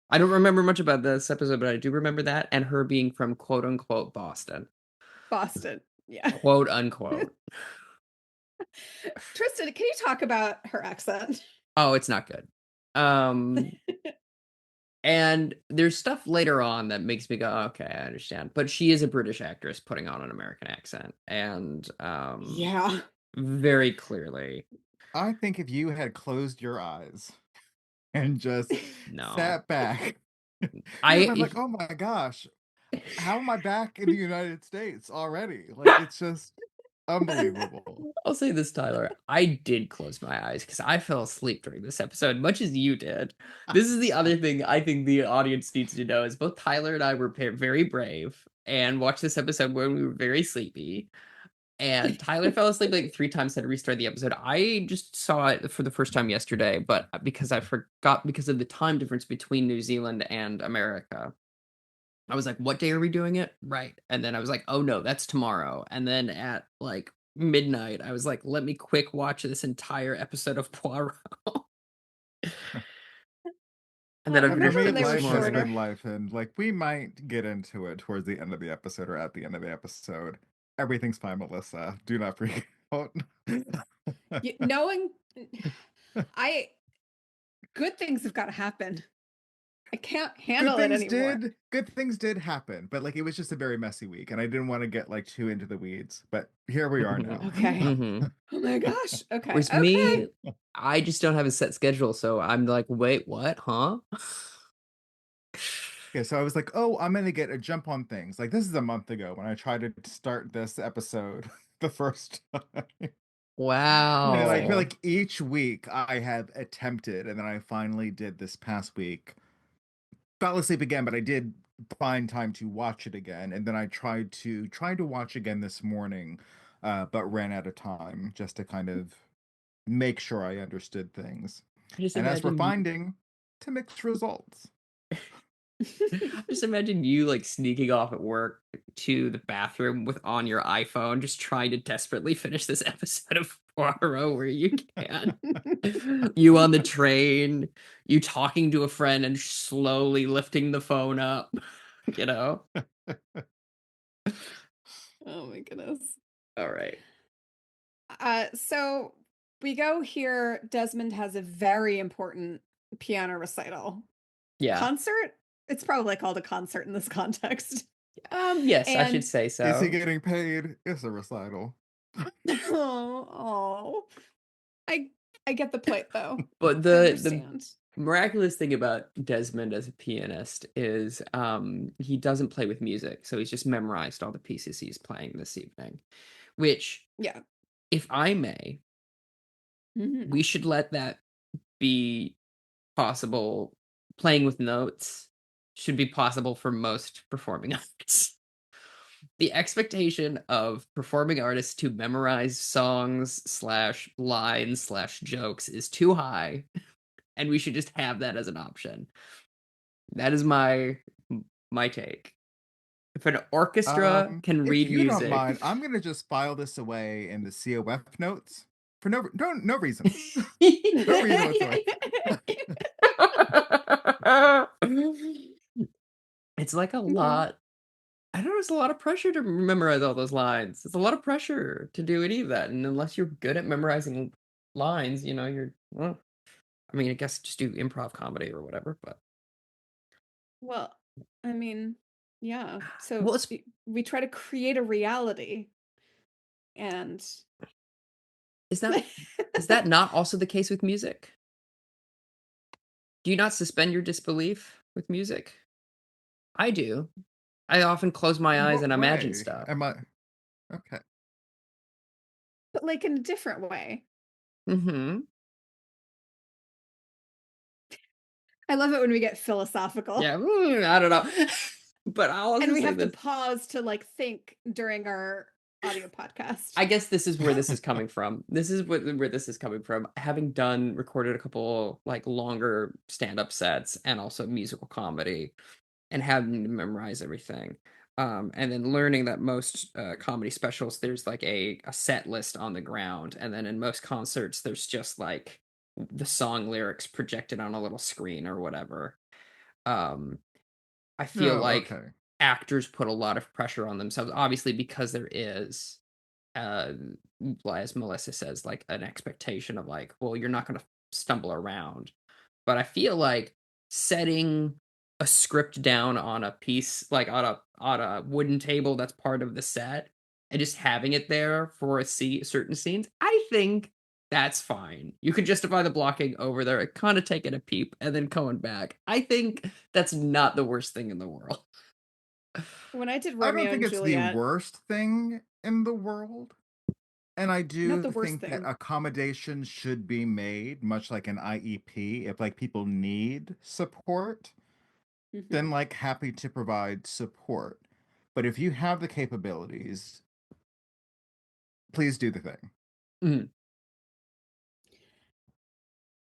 I don't remember much about this episode, but I do remember that and her being from quote unquote Boston. Boston. Yeah. Quote unquote. Tristan, can you talk about her accent? Oh, it's not good. Um, and there's stuff later on that makes me go, okay, I understand. But she is a British actress putting on an American accent, and Yeah. very clearly, I think if you had closed your eyes and just no. sat back, you would have been I like, oh my gosh, how am I back in the United States already? Like, it's just unbelievable. I'll say this, Tyler. I did close my eyes because I fell asleep during this episode, much as you did. This is the other thing I think the audience needs to know is both Tyler and I were very brave and watched this episode when we were very sleepy. And Tyler fell asleep like 3 times, had to restart the episode. I just saw it for the first time yesterday, but because I forgot because of the time difference between New Zealand and America. I was like, what day are we doing it? Right. And then I was like, oh no, that's tomorrow. And then at like midnight, I was like, let me quick watch this entire episode of Poirot. And then I've For Remember finished me, when it they were this life has morning. shorter? been life, and like we might get into it towards the end of the episode or at the end of the episode. Everything's fine, Melissa. Do not freak out. Knowing I good things have got to happen. I can't handle it anymore. Good things did happen, but like it was just a very messy week, and I didn't want to get like too into the weeds. But here we are now. Okay. Mm-hmm. Oh my gosh. Okay. Whereas Okay. me, I just don't have a set schedule, so I'm like, wait, what? Huh? Okay, so I was like, oh, I'm gonna get a jump on things. Like this is a month ago when I tried to start this episode the first time. And I feel Wow. like each week I have attempted, and then I finally did this past week. Fell asleep again, but I did find time to watch it again, and then I tried to watch again this morning, but ran out of time just to kind of make sure I understood things. I just And as we're imagine you. finding, to mixed results. Just imagine you like sneaking off at work to the bathroom with on your iPhone, just trying to desperately finish this episode of Poirot where you can. You on the train, you talking to a friend and slowly lifting the phone up, you know? Oh my goodness. All right. So we go here. Desmond has a very important piano recital. Yeah. Concert? It's probably called a concert in this context. Yes, I should And say Is he so. getting paid? It's a recital. oh, I I get the point though. But I the understand. miraculous thing about Desmond as a pianist is he doesn't play with music, so he's just memorized all the pieces he's playing this evening. Which, Yeah. if I may, Mhm. we should let that be possible. Playing with notes should be possible for most performing arts. The expectation of performing artists to memorize songs slash lines slash jokes is too high, and we should just have that as an option. That is my take. If an orchestra can If read you don't music, mind, I'm gonna just file this away in the COF notes for no reason. No reason whatsoever. it's like a Okay. lot. I don't know. It's a lot of pressure to memorize all those lines. It's a lot of pressure to do any of that, and unless you're good at memorizing lines, you're. Well, I mean, I guess just do improv comedy or whatever. But Well, I mean, yeah. So well, it's we try to create a reality and is that not also the case with music? Do you not suspend your disbelief with music? I do. I often close my In eyes what and imagine way? stuff. Am I okay? but like in a different way. Mm-hmm. I love it when we get philosophical. Yeah, I don't know. But I'll And also we say have to this. pause to like think during our audio podcast. I guess this is where this is coming from. This is where this is coming from. Having recorded a couple like longer stand-up sets and also musical comedy and having to memorize everything. And then learning that most comedy specials, there's like a set list on the ground. And then in most concerts, there's just like the song lyrics projected on a little screen or whatever. Um, I feel Oh, like okay. actors put a lot of pressure on themselves, obviously, because there is, uh, as Melissa says, like an expectation of like, well, you're not going to stumble around. But I feel like setting a script down on a piece, like on a wooden table that's part of the set, and just having it there for certain scenes, I think that's fine. You can justify the blocking over there, kind of taking a peep, and then going back. I think that's not the worst thing in the world. When I did I don't Romeo think and it's the Juliet, worst thing in the world. And I not do the worst think that thing. accommodations should be made, much like an IEP. If like people need support, Mhm. then like happy to provide support. But if you have the capabilities, please do the thing. Mhm.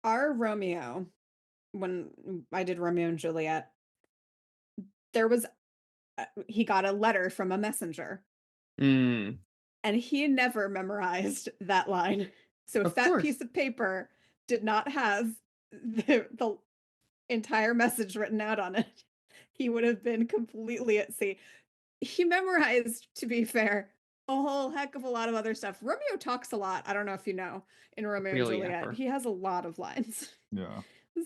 Our Romeo, when I did Romeo and Juliet, there was he got a letter from a messenger Mm, and he never memorized that line. So if of that course. piece of paper did not have the entire message written out on it, he would have been completely at sea. He memorized, to be fair, a whole heck of a lot of other stuff. Romeo talks a lot. I don't know if you know, in Romeo and Really Juliet, yapper. he has a lot of lines. Yeah.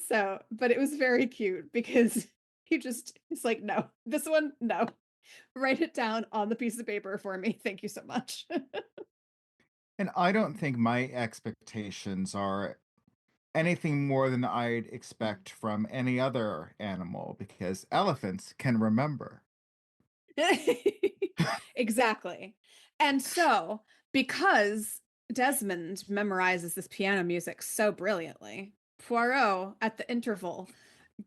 So, but it was very cute because he's like, no, this one, no. Write it down on the piece of paper for me. Thank you so much. And I don't think my expectations are anything more than I'd expect from any other animal because elephants can remember. Exactly. And so, because Desmond memorizes this piano music so brilliantly, Poirot at the interval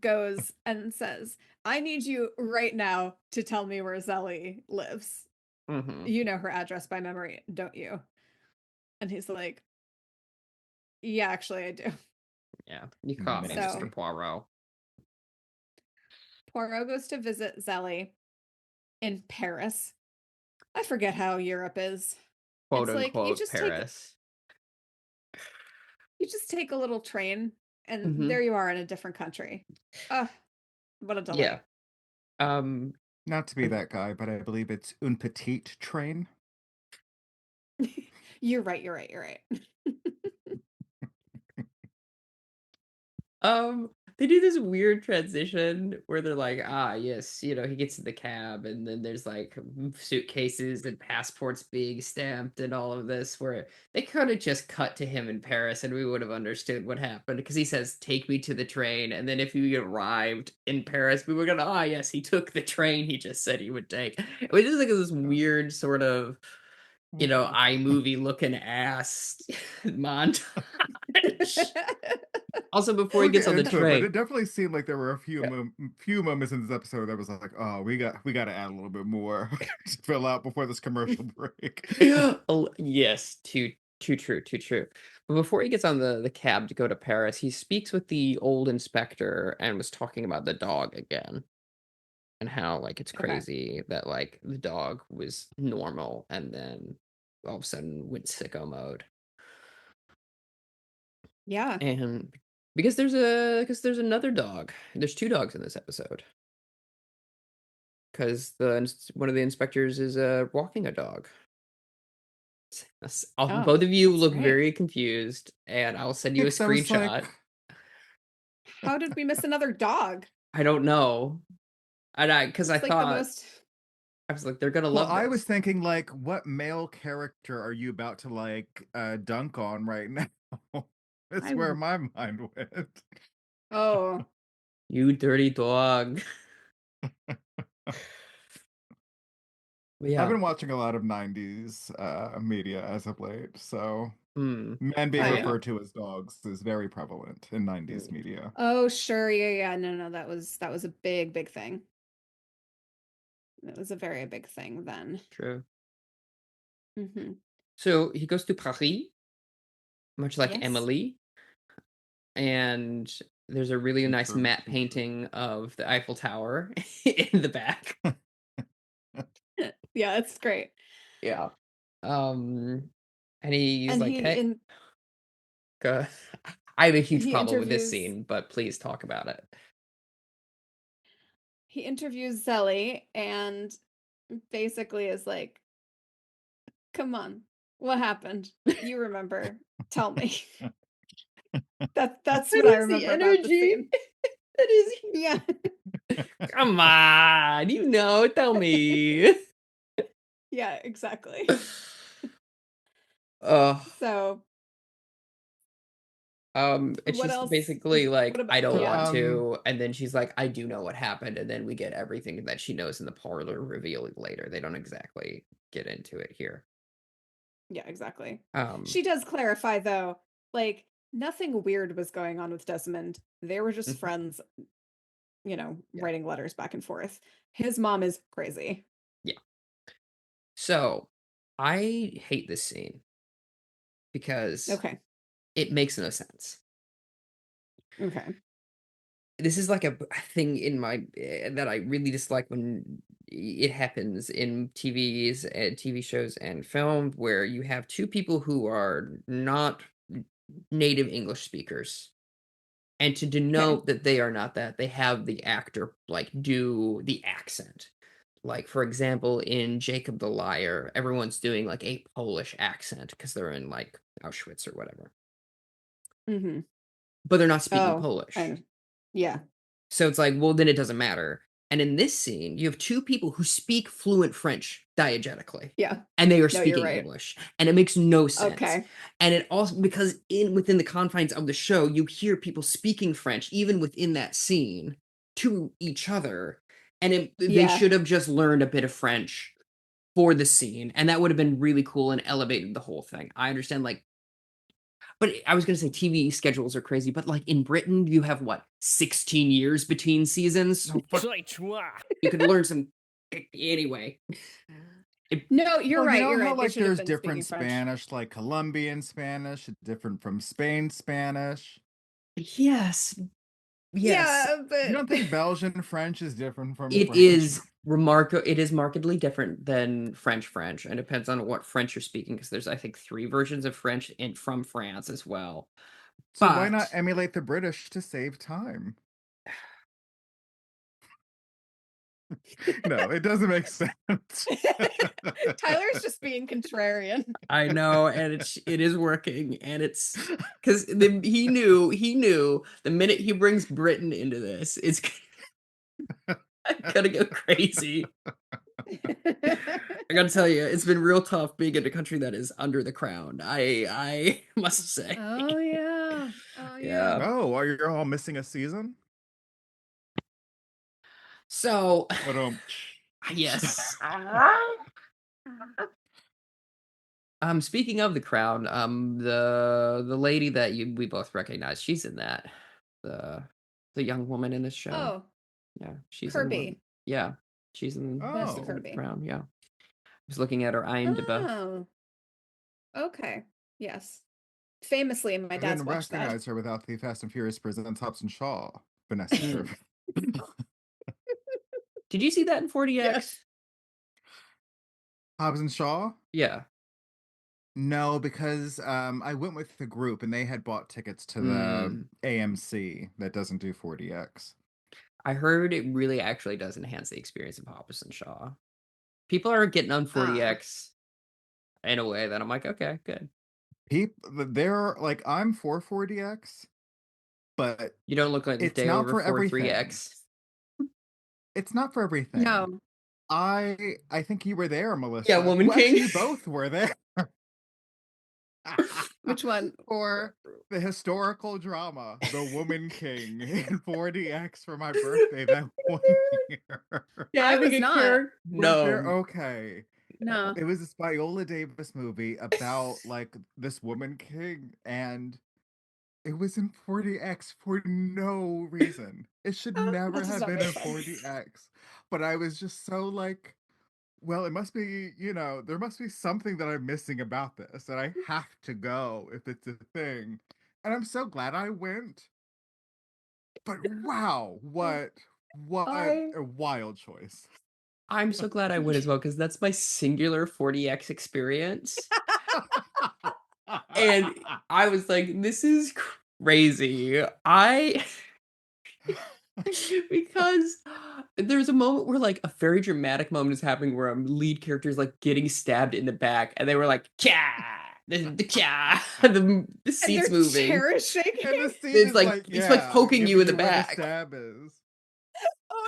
goes and says, I need you right now to tell me where Zelly lives. Hmm. You know her address by memory, don't you? And he's like, yeah, actually, I do. Yeah, you caught me, Mr. So Maybe. Poirot. Poirot goes to visit Zelly in Paris. I forget how Europe is. Quote It's like unquote Paris. you just take a little train and Hmm. there you are in a different country. What a Yeah. delight. Um, Not to be that guy, but I believe it's une petite train. You're right. they do this weird transition where they're like, ah, yes, he gets in the cab, and then there's like suitcases and passports being stamped and all of this, where they could have just cut to him in Paris and we would have understood what happened because he says, take me to the train. And then if he arrived in Paris, we were gonna, ah, yes, he took the train he just said he would take. It was just like this weird sort of, iMovie looking ass montage. Also, before he We'll gets get on the into it, but it train. definitely seemed like there were a few Yeah. few moments in this episode that was like, oh, we got to add a little bit more to fill out before this commercial break. Yes, too true, too true. But before he gets on the cab to go to Paris, he speaks with the old inspector and was talking about the dog again and how like it's Okay. crazy that like the dog was normal and then all of a sudden went sicko mode. Yeah. And because there's another dog. There's two dogs in this episode. Because one of the inspectors is walking a dog. Oh, Both of you that's look right. very confused, and I'll send you a Because I was like, screenshot. How did we miss another dog? I don't know, and because I It's like the thought most. I was like, they're gonna well, love I was this. thinking like, what male character are you about to like dunk on right now? That's I. where my mind went. Oh, You dirty dog. But I've yeah, been watching a lot of 90s media as of late, so men oh being yeah. yeah. referred to as dogs is very prevalent in 90s Mm, media. Oh, sure. Yeah. No. That was a big thing. It was a very big thing then. true. Hmm. So he goes to Paris, much like Yes. Emily, and there's a really Too nice true, matte too true. painting of the Eiffel Tower in the back. Yeah, it's great. Yeah. Um, and he's And like, he "Hey, in go." I have a huge he problem with this interviews scene, but please talk about it. he interviews Zelly and basically is like, "Come on, what happened? You remember? Tell me." That's That what I is the remember about the energy. scene. That is. Yeah. Come on, tell me. Yeah, exactly. Oh, So, and what she's else? basically What like, about I don't So, yeah. want to, and then she's like, I do know what happened, and then we get everything that she knows in the parlor revealed later. They don't exactly get into it here. Yeah, exactly. Um, She does clarify though, like nothing weird was going on with Desmond. They were just mhm, friends, yeah, writing letters back and forth. His mom is crazy. yeah. So I hate this scene because Okay. it makes no sense. Okay. This is like a thing in my that I really dislike when it happens in TVs and TV shows and film where you have two people who are not native English speakers. And to Okay. denote that they are not that, they have the actor like do the accent. Like for example, in Jacob the Liar, everyone's doing like a Polish accent because they're in like Auschwitz or whatever. Hmm. but they're not speaking Oh, Polish. yeah. So it's like, well, then it doesn't matter. And in this scene, you have two people who speak fluent French diegetically, Yeah. and they are No, you're speaking right. English, and it makes no sense. Okay. And it also, because within the confines of the show, you hear people speaking French even within that scene to each other, and they Yeah. should have just learned a bit of French for the scene, and that would have been really cool and elevated the whole thing. I understand, like, but I was gonna say TV schedules are crazy, but like in Britain, you have what, 16 years between seasons? So you could learn some anyway. No, you're Well, you right. know You're how right. They like should have there's been different speaking French. Spanish, like Colombian Spanish, different from Spain Spanish. Yes, yes, Yeah, You don't but think Belgian French is different from it French? is it is markedly different than French, and it depends on what French you're speaking, because there's, I think, 3 versions of French in from France as well. So why not But emulate the British to save time? No, it doesn't make sense. Tyler's just being contrarian. I know, and it is working, and it's because he knew the minute he brings Britain into this, it's gonna go crazy. I gotta tell you, it's been real tough being in a country that is under the crown. I must say, Oh yeah. Oh yeah. yeah. Oh, are you all missing a season? So But yes. Speaking of the crown, the lady that we both recognize, she's in that. The the young woman in this show. Oh, Yeah, she's in one. Kirby. Yeah, she's in Vanessa oh, the Kirby. crown. Yeah, I was looking at her IMDb. Oh, okay. Yes. Famously, my I dad's didn't watched that. recognize her without the Fast and Furious presents Hobbs and Shaw. Vanessa Mm. Kirby. Did you see that in 40X? Yes. Hobbs and Shaw? Yeah. No, because I went with the group and they had bought tickets to the Mm. AMC that doesn't do 40X. I heard it really actually does enhance the experience of Hobbs and Shaw. People are getting on Ah. 40X in a way that I'm like, okay, good. They're like, I'm for 40X, but You don't look like the it's day not over for everything. 43X. It's not for everything. No. I think you were there, Yeah, Melissa. Woman Well, actually, King. you both were there. Which one? For the historical drama, The Woman King in 40X for my birthday that one year. I Having was a not. character. Was there No. okay? No. It was this Viola Davis movie about like this woman king, and it was in 40X for no reason. It should That never does have not been make in sense. 40X. But I was just so like, well, it must be, there must be something that I'm missing about this, and I have to go if it's a thing. And I'm so glad I went. But wow, what I a wild choice. I'm so glad I would as well, because that's my singular 40X experience. And I was like, this is crazy. I because there's a moment where like a very dramatic moment is happening where a lead character is like getting stabbed in the back, and they were like, "Kya!" The kya, the And seats their moving. chair is shaking. And the scene It's is like like, poking you giving in the you where the back. stab is.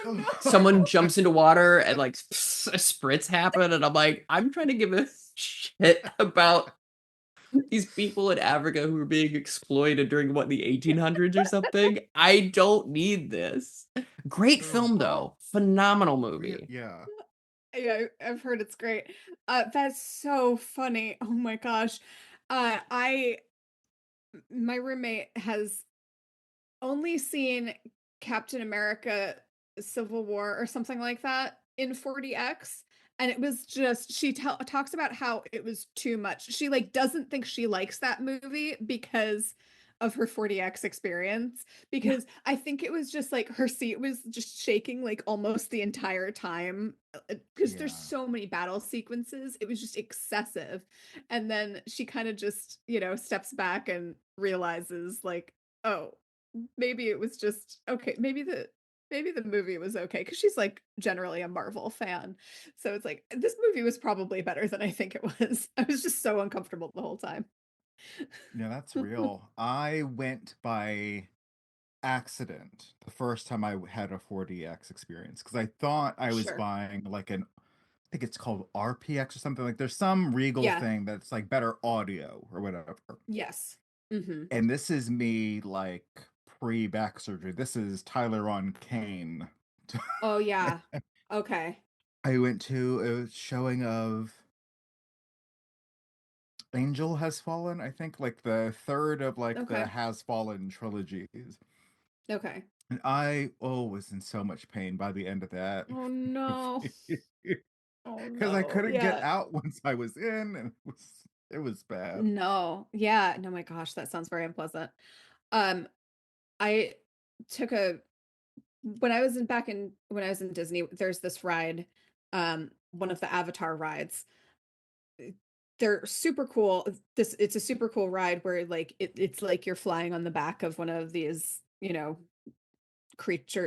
Oh Someone no. jumps into water and like a spritz happen, and I'm like, I'm trying to give a shit about these people in Africa who were being exploited during what, the 1800s or something. I don't need this. Great Ugh, film though, phenomenal movie. yeah. Yeah, I've heard it's great. That's so funny. Oh my gosh. I my roommate has only seen Captain America Civil War or something like that in 40X, and it was just she talks about how it was too much. She like doesn't think she likes that movie because of her 40X experience, Yeah. because I think it was just like her seat was just shaking like almost the entire time, because there's Yeah. so many battle sequences. It was just excessive. And then she kind of just, steps back and realizes like, oh, maybe it was just okay. Maybe the movie was okay, because she's like generally a Marvel fan. So it's like this movie was probably better than I think it was. I was just so uncomfortable the whole time. Yeah, that's real. I went by accident the first time I had a 4DX experience because I thought I was Sure. buying like I think it's called RPX or something. Like there's some Regal Yeah. thing that's like better audio or whatever. Yes. Mm-hmm. And this is me like pre-back surgery. This is Tyler on Kane. Oh yeah. Okay. I went to a showing of Angel Has Fallen, I think, like the third of like the Okay. Has Fallen trilogies. Okay. And I was in so much pain by the end of that Oh no. movie. Oh Because I no. couldn't get Yeah. out once I was in, and it was bad. No. Yeah. No, my gosh, that sounds very unpleasant. Um, I took a when I was in back in when I was in Disney, there's this ride, one of the Avatar rides. They're super cool. It's a super cool ride where like it's like you're flying on the back of one of these,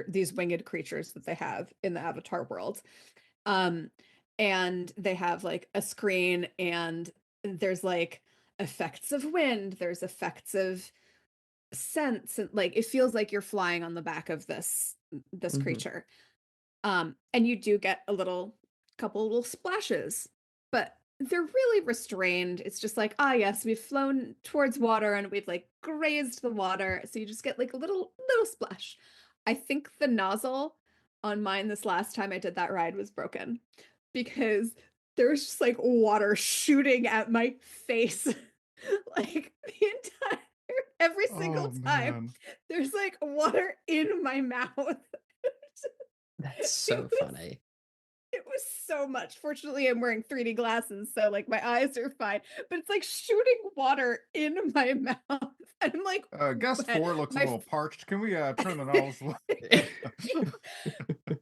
these winged creatures that they have in the Avatar world. Um, and they have like a screen and there's like effects of wind, there's effects of sense, and like it feels like you're flying on the back of this Mhm. creature. And you do get a couple little splashes, but they're really restrained. It's just like, ah, yes, we've flown towards water and we've like grazed the water. So you just get like a little splash. I think the nozzle on mine this last time I did that ride was broken because there was just like water shooting at my face. Like the entire every single Oh time man. there's like water in my mouth. That's It so was funny. it was so much. Fortunately, I'm wearing 3D glasses, so like my eyes are fine. But it's like shooting water in my mouth. And I'm like Guest wet. four looks a My little parched. Can we turn the nozzle?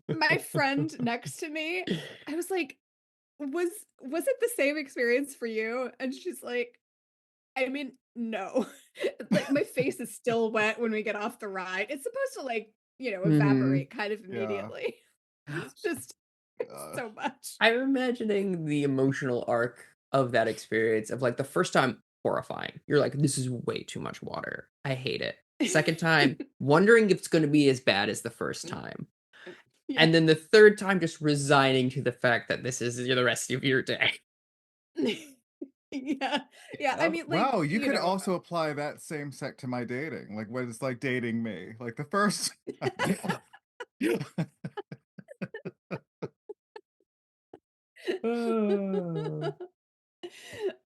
my friend next to me, I was like, was was it the same experience for you? And she's like, I mean, no. Like my face is still wet when we get off the ride. It's supposed to like, Mhm. evaporate kind of Yeah. immediately. It's just Uh, so much. I'm imagining the emotional arc of that experience of like the first time horrifying. You're like, this is way too much water. I hate it. Second time, wondering if it's going to be as bad as the first time. Yeah. And then the third time, just resigning to the fact that this is the rest of your day. Yeah. Yeah, I mean, like, wow, you could also apply that same sect to my dating. Like what it's like dating me. Like the first Uh,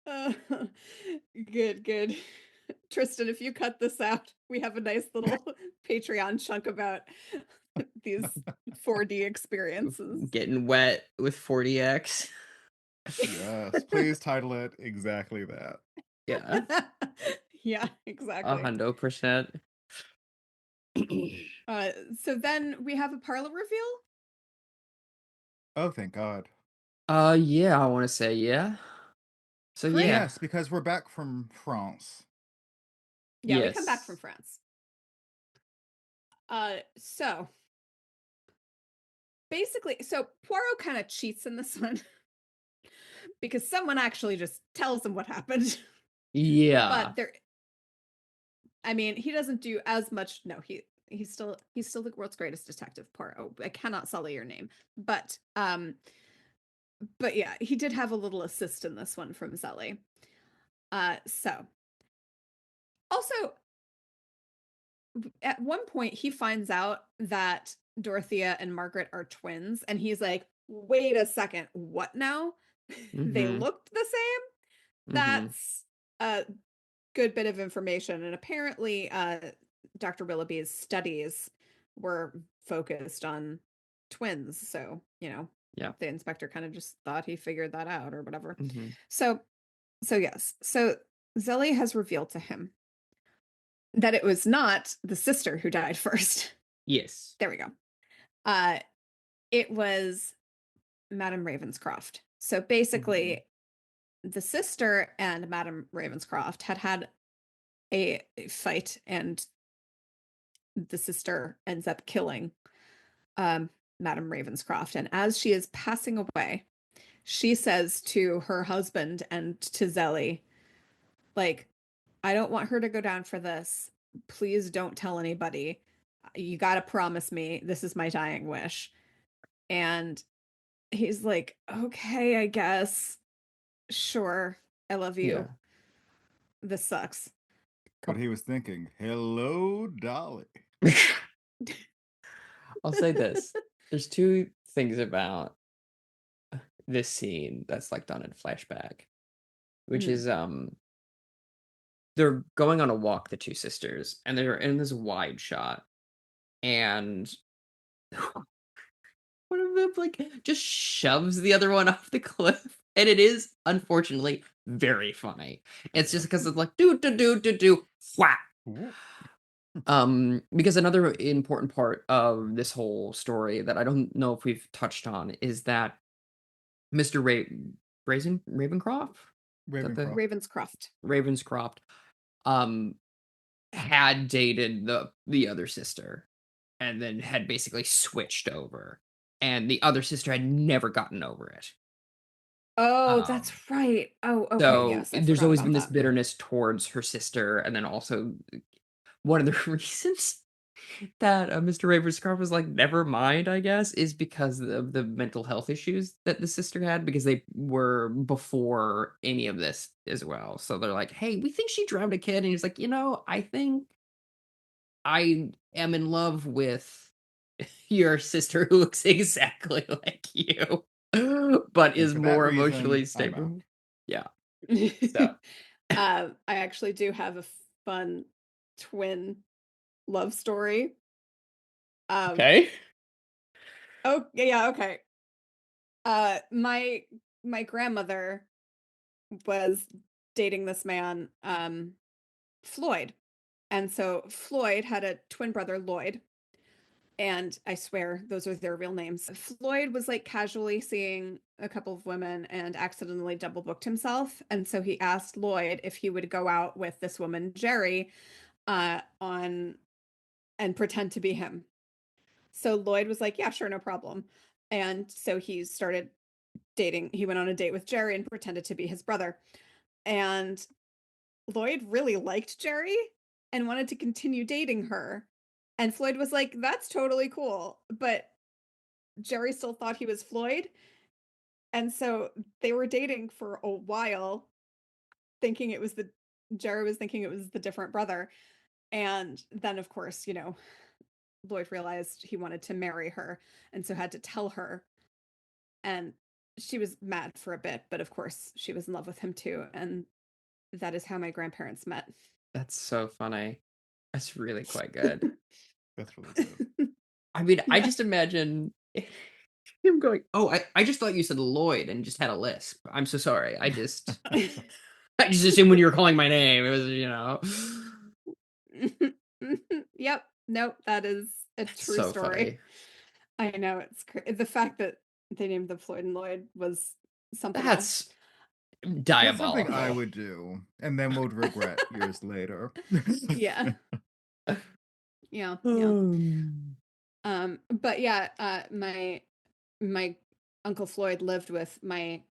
Uh, good, good. Tristan, if you cut this out, we have a nice little Patreon chunk about these 4D experiences. Getting wet with 40x. Yes, please title it exactly that. Yeah, Yeah, exactly. 100%. Uh, so then we have a parlor reveal. Oh, thank God. Yeah, I want to say yeah. So Great. yeah, Yes, because we're back from France. Yeah, we come back from yes. France. So basically, so Poirot kind of cheats in this one because someone actually just tells him what happened. But Yeah. I mean, he doesn't do as much. No, he's still the world's greatest detective, Poirot. I cannot sully your name, but yeah, he did have a little assist in this one from Zelly. So also at one point he finds out that Dorothea and Margaret are twins, and he's like, "Wait a second, what now? They Mhm. looked the same." Mhm. That's a good bit of information, and apparently, Dr. Willoughby's studies were focused on twins. So Yeah. the inspector kind of just thought he figured that out or whatever. Mhm. So yes, so Zelly has revealed to him that it was not the sister who died first. Yes. There we go. Uh, it was Madame Ravenscroft. So Mhm. basically, the sister and Madame Ravenscroft had a fight, and the sister ends up killing um, Madame Ravenscroft. And as she is passing away, she says to her husband and to Zelly, like, I don't want her to go down for this. Please don't tell anybody. You got to promise me this is my dying wish. And he's like, okay, I guess. Sure. I love Yeah. you. This sucks. But he was thinking, hello, Dolly. I'll say this. There's two things about this scene that's like done in flashback, which Mhm. is they're going on a walk, the two sisters, and they're in this wide shot, and one of them like just shoves the other one off the cliff. And it is unfortunately very funny. It's just because it's like do whap. Ooh. Because another important part of this whole story that I don't know if we've touched on is that Mr. Ravencroft? Is that the Ravencroft. Ravenscroft. Ravenscroft um had dated the other sister and then had basically switched over. And the other sister had never gotten over it. Oh, Um that's right. Oh, okay. so Yes, I there's forgot always about been this that. bitterness towards her sister, and then also one of the reasons that Mr. Ravenscroft was like, never mind, I guess, is because of the mental health issues that the sister had, because they were before any of this as well. So they're like, hey, we think she drowned a kid. And he's like, I think I am in love with your sister who looks exactly like you, but And is for that more reason, emotionally I'm out. stable. Yeah. So, I actually do have a fun twin love story. Um, okay. oh yeah, okay. My grandmother was dating this man, Floyd. And so Floyd had a twin brother, Lloyd. And I swear those are their real names. Floyd was like casually seeing a couple of women and accidentally double booked himself. And so he asked Lloyd if he would go out with this woman, Jerry, on and pretend to be him. So Lloyd was like, yeah, sure, no problem. And so he started dating. He went on a date with Jerry and pretended to be his brother. And Lloyd really liked Jerry and wanted to continue dating her. And Floyd was like, that's totally cool. But Jerry still thought he was Floyd. And so they were dating for a while, thinking it was Jerry was thinking it was the different brother. And then, of course, Lloyd realized he wanted to marry her and so had to tell her. And she was mad for a bit, but of course, she was in love with him too. And that is how my grandparents met. That's so funny. That's really quite good. That's really good. I mean, I Yeah. just imagine him going, "Oh, I just thought you said Lloyd and just had a lisp. I'm so sorry. I just assumed when you were calling my name, it was. Yep. Nope. That is a That's true so story. funny. I know the fact that they named them Floyd and Lloyd was something else. That's That's something I diabolical. would do, and then would regret years later. Yeah. Yeah. Yeah. Um, But yeah, my Uncle Floyd lived with my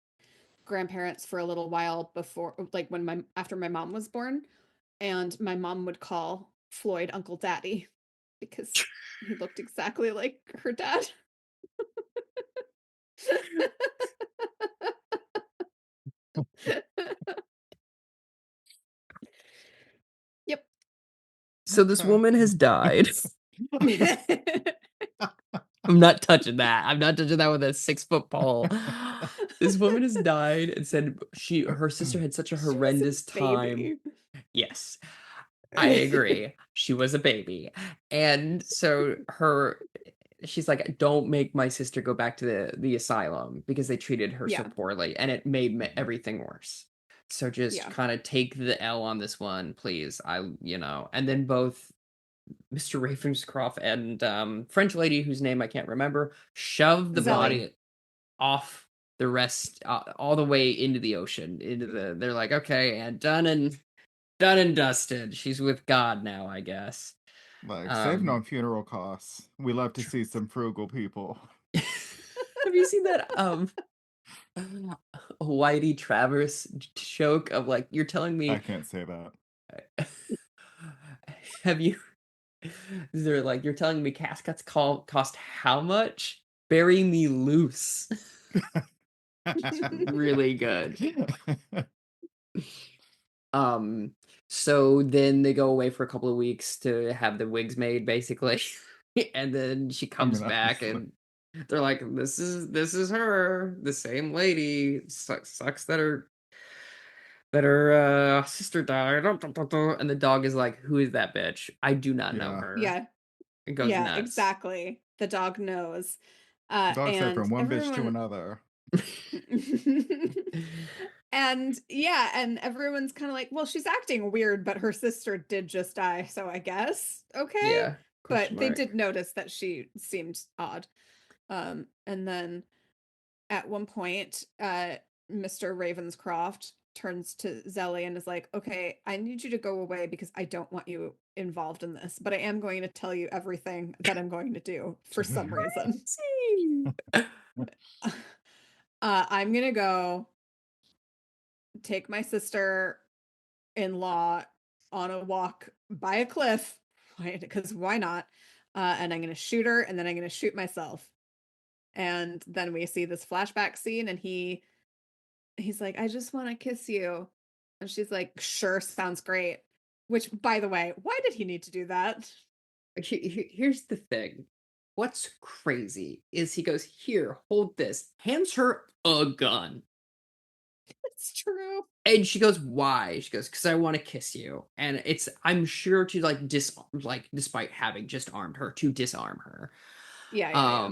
grandparents for a little while before, like after my mom was born, and my mom would call Floyd Uncle Daddy because he looked exactly like her dad. Yep. so this Okay. woman has died. I'm not touching that. I'm not touching that with a 6-foot pole. This woman has died and said her sister had such a She was a horrendous time. baby. Yes, I agree. She was a baby. And so she's like, don't make my sister go back to the asylum because they treated her so Yeah. poorly and it made Mhm. everything worse. So just Yeah. kind of take the L on this one, please. And then both Mr. Ravenscroft and French lady whose name I can't remember shoved the Zelly. body off the rest all the way into the ocean. They're like, okay, and done and dusted. She's with God now, I guess. Like, saving Um, on funeral costs. We love to see some frugal people. have you seen that Whitey Travers joke of like, you're telling I me can't say that. Have you they're like, "You're telling me caskettes cost how much? Bury me loose." It's really good. Um, so then they go away for a couple of weeks to have the wigs made, basically. And then she I comes mean, back honestly. and they're like, this is her, the same lady. Sucks that her sister died. And the dog is like, who is that bitch? I do not know Yeah. her. Yeah. It goes Yeah, nuts. exactly. The dog knows. Dog said And from one bitch to everyone another. and yeah, and everyone's kind of like, well, she's acting weird, but her sister did just die, so I guess okay. Yeah. Question But they mark. did notice that she seemed odd. And then at one point, Mr. Ravenscroft turns to Zelly and is like, okay, I need you to go away because I don't want you involved in this, but I am going to tell you everything that I'm going to do for some reason. See. I'm gonna go take my sister-in-law on a walk by a cliff, because why not? And I'm gonna shoot her, and then I'm gonna shoot myself. And then we see this flashback scene, and he's like, I just want to kiss you. And she's like, sure, sounds great. Which, by the way, why did he need to do that? Here's the thing. What's crazy is he goes, here, hold this, hands her a gun. It's true. And she goes, why? She goes, because I want to kiss you. And I'm sure to despite having just armed her, to disarm her. Yeah.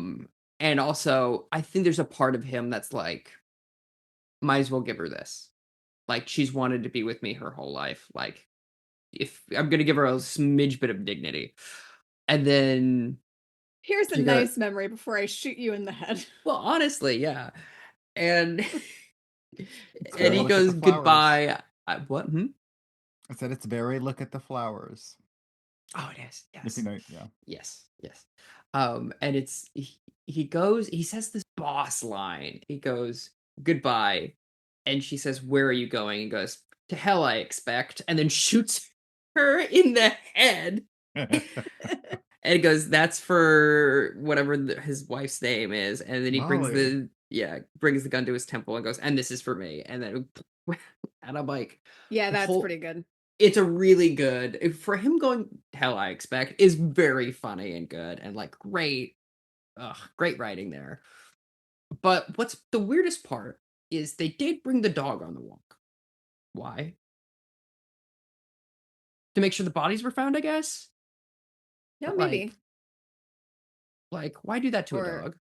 And also, I think there's a part of him that's like, might as well give her this. Like, she's wanted to be with me her whole life. Like, if I'm gonna give her a smidge bit of dignity. And then Here's a she got, nice memory before I shoot you in the head. well, honestly, yeah. And It's and very he look at the goes, flowers. goodbye. What? Hmm? I said it's very look at the flowers. Oh, it is. If you Yes. know, yeah. Yes. And he says this boss line. He goes, goodbye. And she says, where are you going? He goes, to hell, I expect. And then shoots her in the head. And he goes, that's for whatever his wife's name is. And then he Molly. brings the gun to his temple and goes, and this is for me. And then, and I'm like, Yeah, the that's whole, pretty good. it's a really good for him going hell I expect is very funny and good and like great writing there. But what's the weirdest part is they did bring the dog on the walk. Why? To make sure the bodies were found, I guess. No, But maybe. why do that to a Or dog?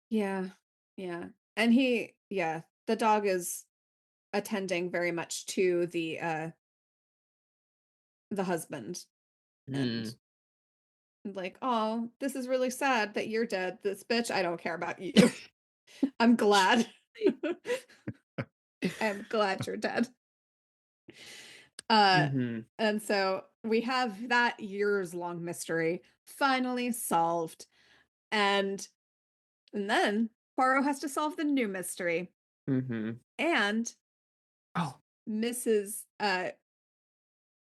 yeah. Yeah. And the dog is attending very much to the husband, and Hmm. like, oh, this is really sad that you're dead. This bitch, I don't care about you. I'm glad. I'm glad you're dead. Uh, Mm-hmm. and so we have that years-long mystery finally solved. And then Poirot has to solve the new mystery. Mm-hmm. And Oh. Mrs.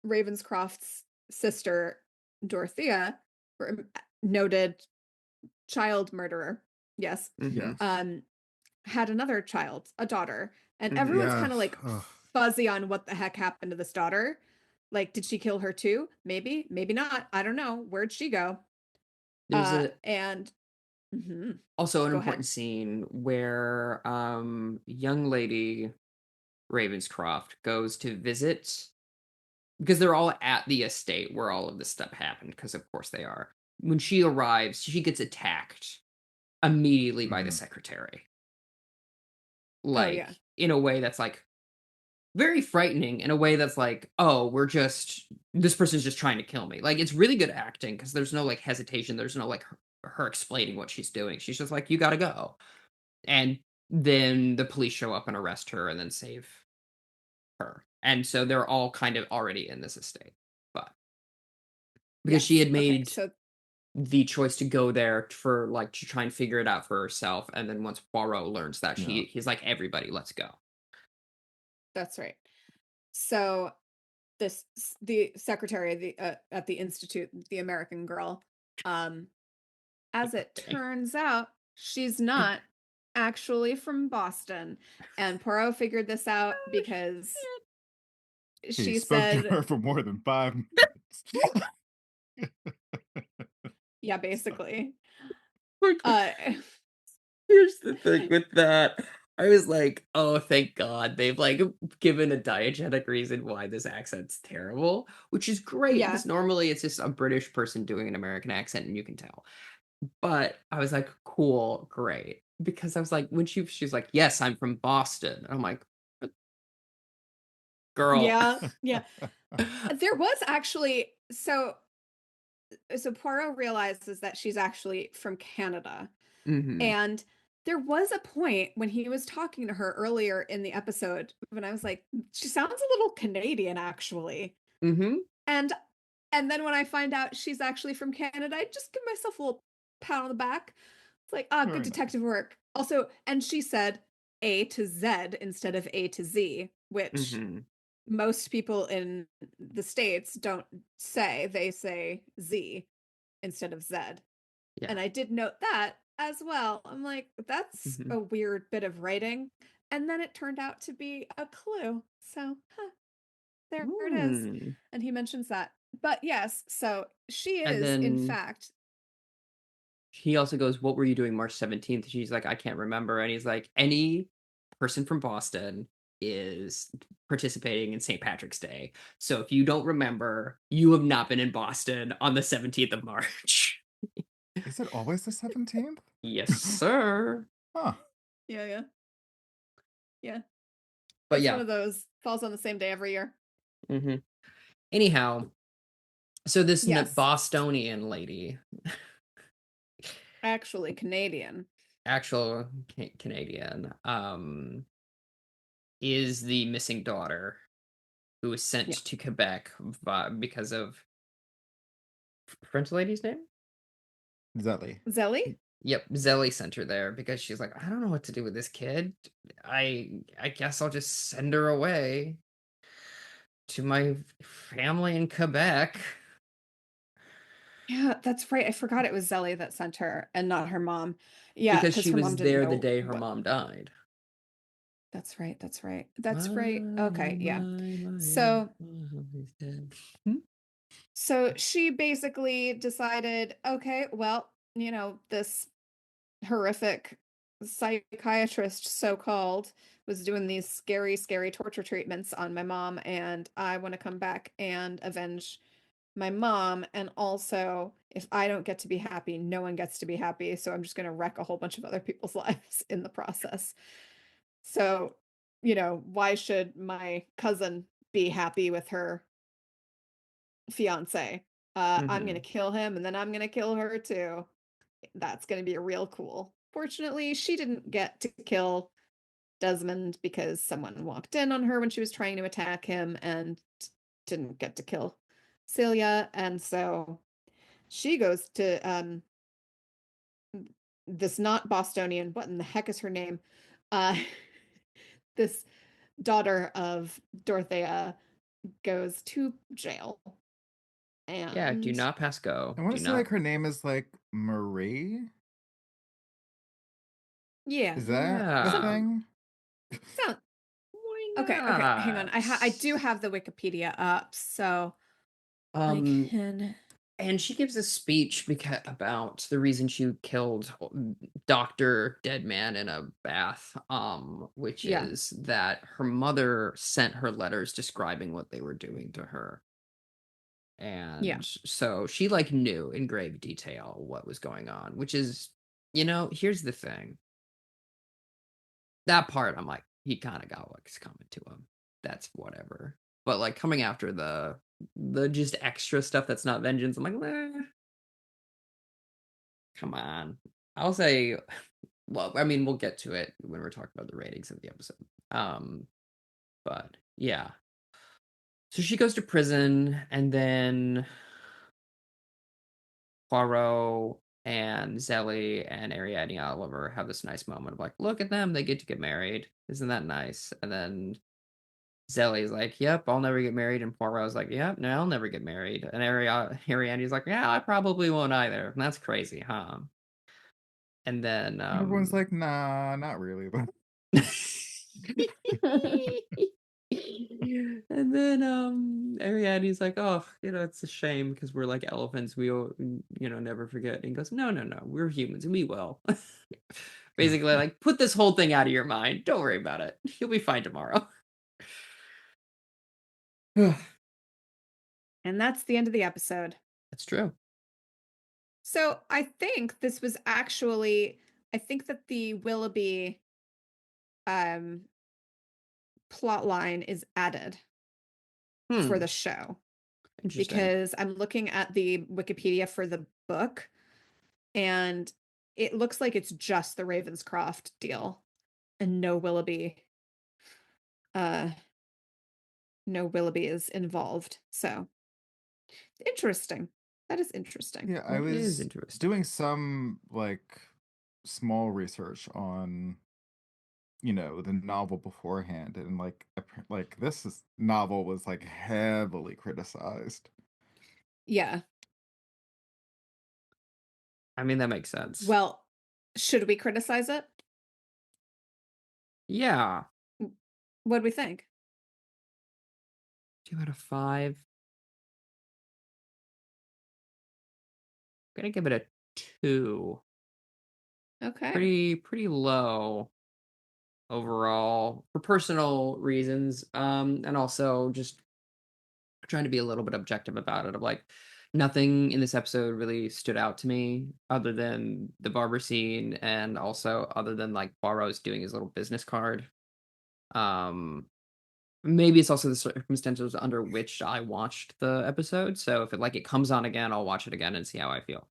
Ravenscroft's sister, Dorothea, noted child murderer, yes, Mm-hmm. Yes. had another child, a daughter. And Mm-hmm. everyone's Yeah. kind of like Ugh. fuzzy on what the heck happened to this daughter. Like, did she kill her too? Maybe not. I don't know. Where'd she go? There's a And also an go ahead. important scene where young lady Ravenscroft goes to visit because they're all at the estate where all of this stuff happened, because of course they are. When she arrives, she gets attacked immediately by the Mhm. secretary. Oh yeah. Like, in a way that's like very frightening, in a way that's like, oh, this person's just trying to kill me. Like, it's really good acting because there's no like hesitation, there's no like her explaining what she's doing. She's just like, you gotta go. And then the police show up and arrest her and then save her. And so they're all kind of already in this estate. But because she Yes. had Okay. made So the choice to go there for like to try and figure it out for herself, and then once Poirot learns that, Yeah. he's like, everybody, let's go. that's right. So the secretary at the institute, the American girl. As it Okay. turns out, she's not actually from Boston, and Poirot figured this out because He she spoke to said, her for more than 5 minutes. yeah, basically. Like, Uh, here's the thing with that. I was like, oh, thank God they've like given a diegetic reason why this accent's terrible, which is great yeah, because normally it's just a British person doing an American accent and you can tell. But I was like, cool, great. Because I was like, when she's like, yes, I'm from Boston. And I'm like, girl. yeah, yeah. There was actually so Poirot realizes that she's actually from Canada. Mm-hmm. And there was a point when he was talking to her earlier in the episode when I was like, she sounds a little Canadian, actually. Mm-hmm. And and then when I find out she's actually from Canada, I just give myself a little pat on the back. It's like, ah, good Very nice. detective work. Also, and she said A to Z instead of A to Z, which Mm-hmm. most people in the States don't say. They say Z instead of Z. Yeah. And I did note that as well. I'm like, that's Mm-hmm. a weird bit of writing. And then it turned out to be a clue. So, there it is. Mm. And he mentions that. But yes, so she And is, in then fact, he also goes, what were you doing March 17th? She's like, I can't remember. And he's like, any person from Boston is participating in St. Patrick's Day. So if you don't remember, you have not been in Boston on the 17th of March. Is it always the 17th? Yes, sir. Huh. yeah, yeah, yeah. But It's one yeah. of those falls on the same day every year. Hmm. Anyhow, so this Yes, Bostonian lady, actually Canadian. actual Canadian, is the missing daughter who was sent Yeah. to Quebec because of French lady's name? Zelly. Zelly? Yep, Zelly sent her there because she's like, I don't know what to do with this kid. I guess I'll just send her away to my family in Quebec Yeah, that's right. I forgot it was Zelly that sent her and not her mom. Yeah, because because she her mom was didn't there the know day her what. mom died. That's right. That's right. My, That's right. Okay, yeah. my So mom is dead. Hmm? So she basically decided, okay, well, this horrific psychiatrist, so-called, was doing these scary, scary torture treatments on my mom, and I want to come back and avenge my mom. And also, if I don't get to be happy, no one gets to be happy. So I'm just going to wreck a whole bunch of other people's lives in the process. So, why should my cousin be happy with her fiance? I'm gonna Mm-hmm. kill him and then I'm gonna kill her too. That's gonna be real cool. Fortunately, she didn't get to kill Desmond because someone walked in on her when she was trying to attack him and didn't get to kill Celia. And so she goes to this not Bostonian, what in the heck is her name? Uh this daughter of Dorothea goes to jail. Yeah, do And not pass go. I want Do to say like not. her name is like Marie. yeah, Is that a some Yeah. thing? sound Why okay, hang on. not? I do have the Wikipedia up, so I Um, can. and she gives a speech about the reason she killed Dr. Deadman in a bath, which Yeah, is that her mother sent her letters describing what they were doing to her. yeah, And so she like knew in grave detail what was going on, which is, here's the thing. That part, I'm like, he kind of got what's coming to him. That's whatever. But like coming after the just extra stuff that's not vengeance, I'm like, come on. I'll say, well, I mean, we'll get to it when we're talking about the ratings of the episode. Um, but yeah. So she goes to prison, and then Poirot and Zelly and Ariadne Oliver have this nice moment of like, look at them, they get to get married. Isn't that nice? And then Zelly's like, "Yep, I'll never get married," and Poirot's like, "Yep, no, I'll never get married," and Ariadne's like, "Yeah, I probably won't either." And that's crazy, huh? And then, And everyone's like, nah, not really. and then, Ariadne's like, "Oh, it's a shame because we're like elephants. We'll, never forget." And he goes, "No, no, no, we're humans. We will." Basically, like, put this whole thing out of your mind. Don't worry about it. You'll be fine tomorrow. That's And that's the end of the episode. true. So I think this was actually, I think that the Willoughby um plot line is added for Hmm. the show, Interesting. because I'm looking at the Wikipedia for the book, and it looks like it's just the Ravenscroft deal and uh no Willoughby is involved. So interesting. That is interesting. Yeah, I It is was interesting. doing some like small research on, the novel beforehand, and like novel was like heavily criticized. Yeah. I mean, that makes sense. Well, should we criticize it? Yeah. What do we think? 2 out of 5. I'm gonna give it a 2. Okay. Pretty low overall for personal reasons. And also just trying to be a little bit objective about it. Of like, nothing in this episode really stood out to me other than the barber scene, and also other than like Poirot's doing his little business card. Um, Maybe it's also the circumstances under which I watched the episode. So if it comes on again, I'll watch it again and see how I feel.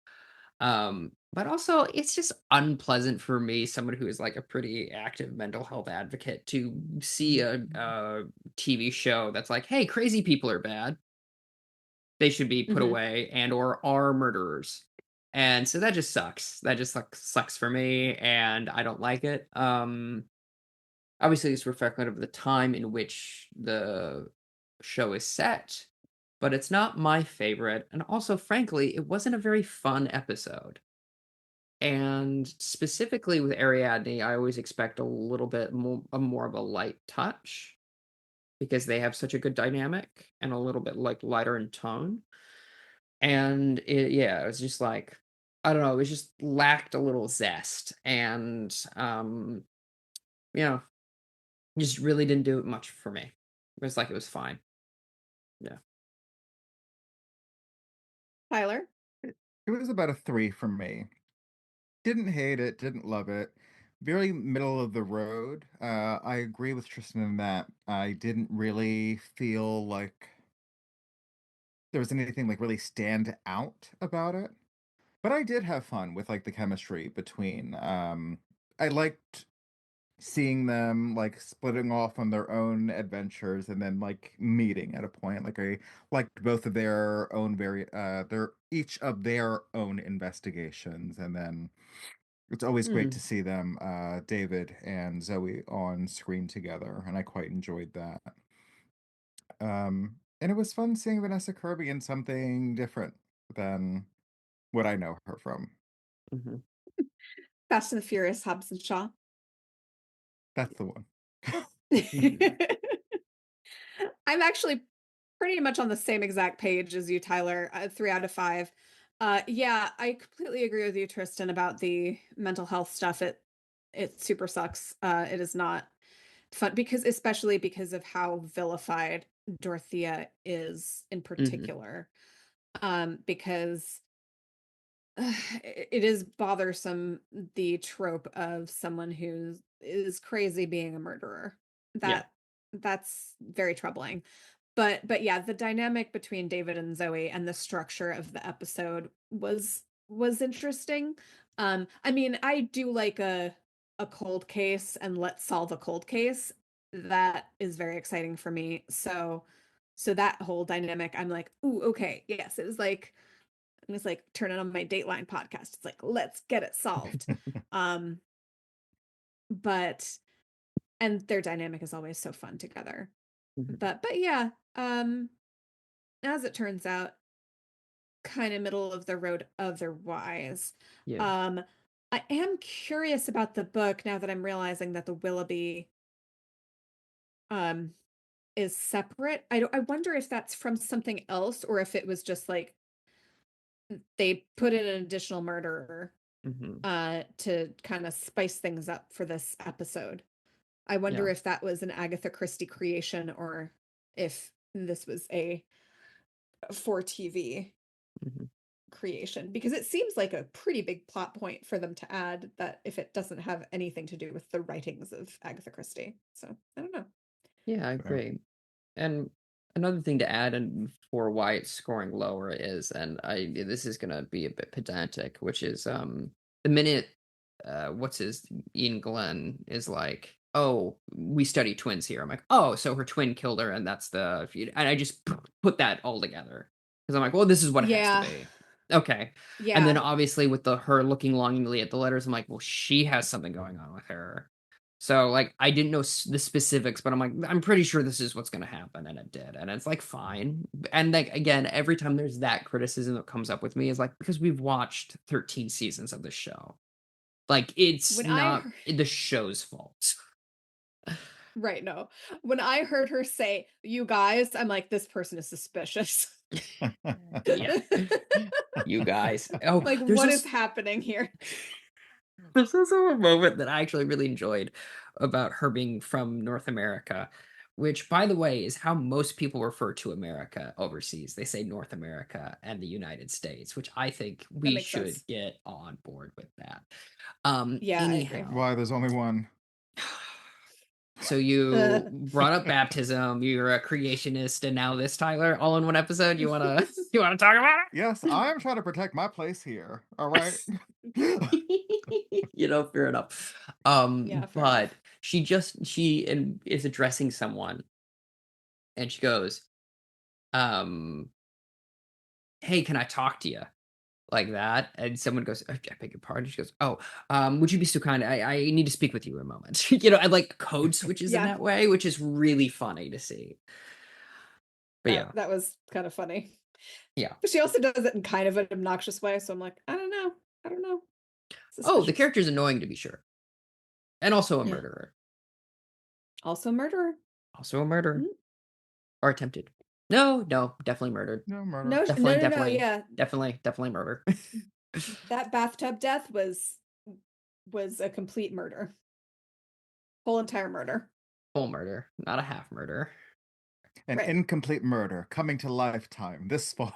But also it's just unpleasant for me, someone who is like a pretty active mental health advocate, to see a TV show that's like, hey, crazy people are bad. They should be put Hmm. away and or are murderers. And so that just sucks. That just like sucks for me and I don't like it. Obviously it's reflective of the time in which the show is set, but it's not my favorite. And also, frankly, it wasn't a very fun episode. And specifically with Ariadne, I always expect a little bit more of a light touch because they have such a good dynamic and a little bit like lighter in tone. And it was just like, I don't know, it was just lacked a little zest, and you know, just really didn't do it much for me. It was fine. Yeah. Tyler? It was about a 3 from me. Didn't hate it, didn't love it. Very middle of the road. I agree with Tristan in that I didn't really feel like there was anything like really stand out about it. But I did have fun with like the chemistry between I liked seeing them like splitting off on their own adventures and then like meeting at a point. Like I liked both of their own their each of their own investigations, and then it's always great to Hmm. see them, David and Zoe, on screen together, and I quite enjoyed that. And it was fun seeing Vanessa Kirby in something different than what I know her from. Hmm. Fast and the Furious, Hobbs and Shaw. That's the one. I'm actually pretty much on the same exact page as you, Tyler. 3 out of 5. Yeah, I completely agree with you, Tristan, about the mental health stuff. It super sucks. It is not fun, because especially because of how vilified Dorothea is in Hmm. particular. Because it is bothersome, the trope of someone who is crazy being a murderer. Yeah. That's very troubling. But yeah, the dynamic between David and Zoe and the structure of the episode was interesting. I mean, I do like a cold case, and let's solve a cold case. That is very exciting for me. So that whole dynamic, I'm like, ooh, okay, yes, it was like turning on my Dateline podcast. It's like, let's get it solved. Um, but and their dynamic is always so fun together. Mhm. But yeah, as it turns out, kind of middle of the road otherwise. Yeah. Um, I am curious about the book now that I'm realizing that the Willoughby um is separate. I wonder if that's from something else or if it was just like they put in an additional murderer Mhm. to kind of spice things up for this episode. I wonder Yeah. if that was an Agatha Christie creation or if this was a for TV Mhm. creation because it seems like a pretty big plot point for them to add that if it doesn't have anything to do with the writings of Agatha Christie. So I don't know. Yeah, I Fair. agree. And another thing to add and for why it's scoring lower is, and this is gonna be a bit pedantic, which is the minute what's his Ian Glenn is like, oh, we study twins here. I'm like, oh, so her twin killed her, and that's the and I just put that all together because I'm like, well, this is what it has to Yeah. be. Okay. And then Yeah. obviously with the her looking longingly at the letters, I'm like, well, she has something going on with her. So, like, I didn't know the specifics, but I'm like, I'm pretty sure this is what's going to happen, and it did, and it's like fine. And like again, every time there's that criticism that comes up with me is like because we've watched 13 seasons of this show, like it's When I not heard, the show's fault. right, no. When I heard her say, "You guys," I'm like, this person is suspicious. Yeah, you guys. Oh, Like, what is happening here? there's also a moment that I actually really enjoyed about her being from North America, which, by the way, is how most people refer to America overseas. They say North America and the United States, which I think That we makes should sense. get on board with that. Yeah, I agree. Anyhow, Why? There's only one. so you brought up baptism, you're a creationist, and now this, Tyler, all in one episode. You wanna you wanna talk about Yes, I'm trying to protect my place here. All right. it? Fair enough. Yeah, fair enough. But is addressing someone, and she goes, um, "Hey, can I talk to you?" Like that, and someone goes, I beg your pardon." She goes, "Oh, would you be so kind? I need to speak with you a moment." I like code switches in Yeah, that way, which is really funny to see. But yeah, that was kind of funny. yeah. But she also does it in kind of an obnoxious way, so I'm like, I don't know. I don't know. Oh, the Suspicious. character's annoying to be sure, and also a Yeah. murderer, Also murderer. also a murderer Mm. or attempted. No, no, definitely murdered. No murder. No, Definitely, no, no, no. definitely, Yeah, definitely, definitely murder. that bathtub death was a complete murder. Whole entire murder. Full murder, not a half murder. An Right. incomplete murder coming to Lifetime this fall.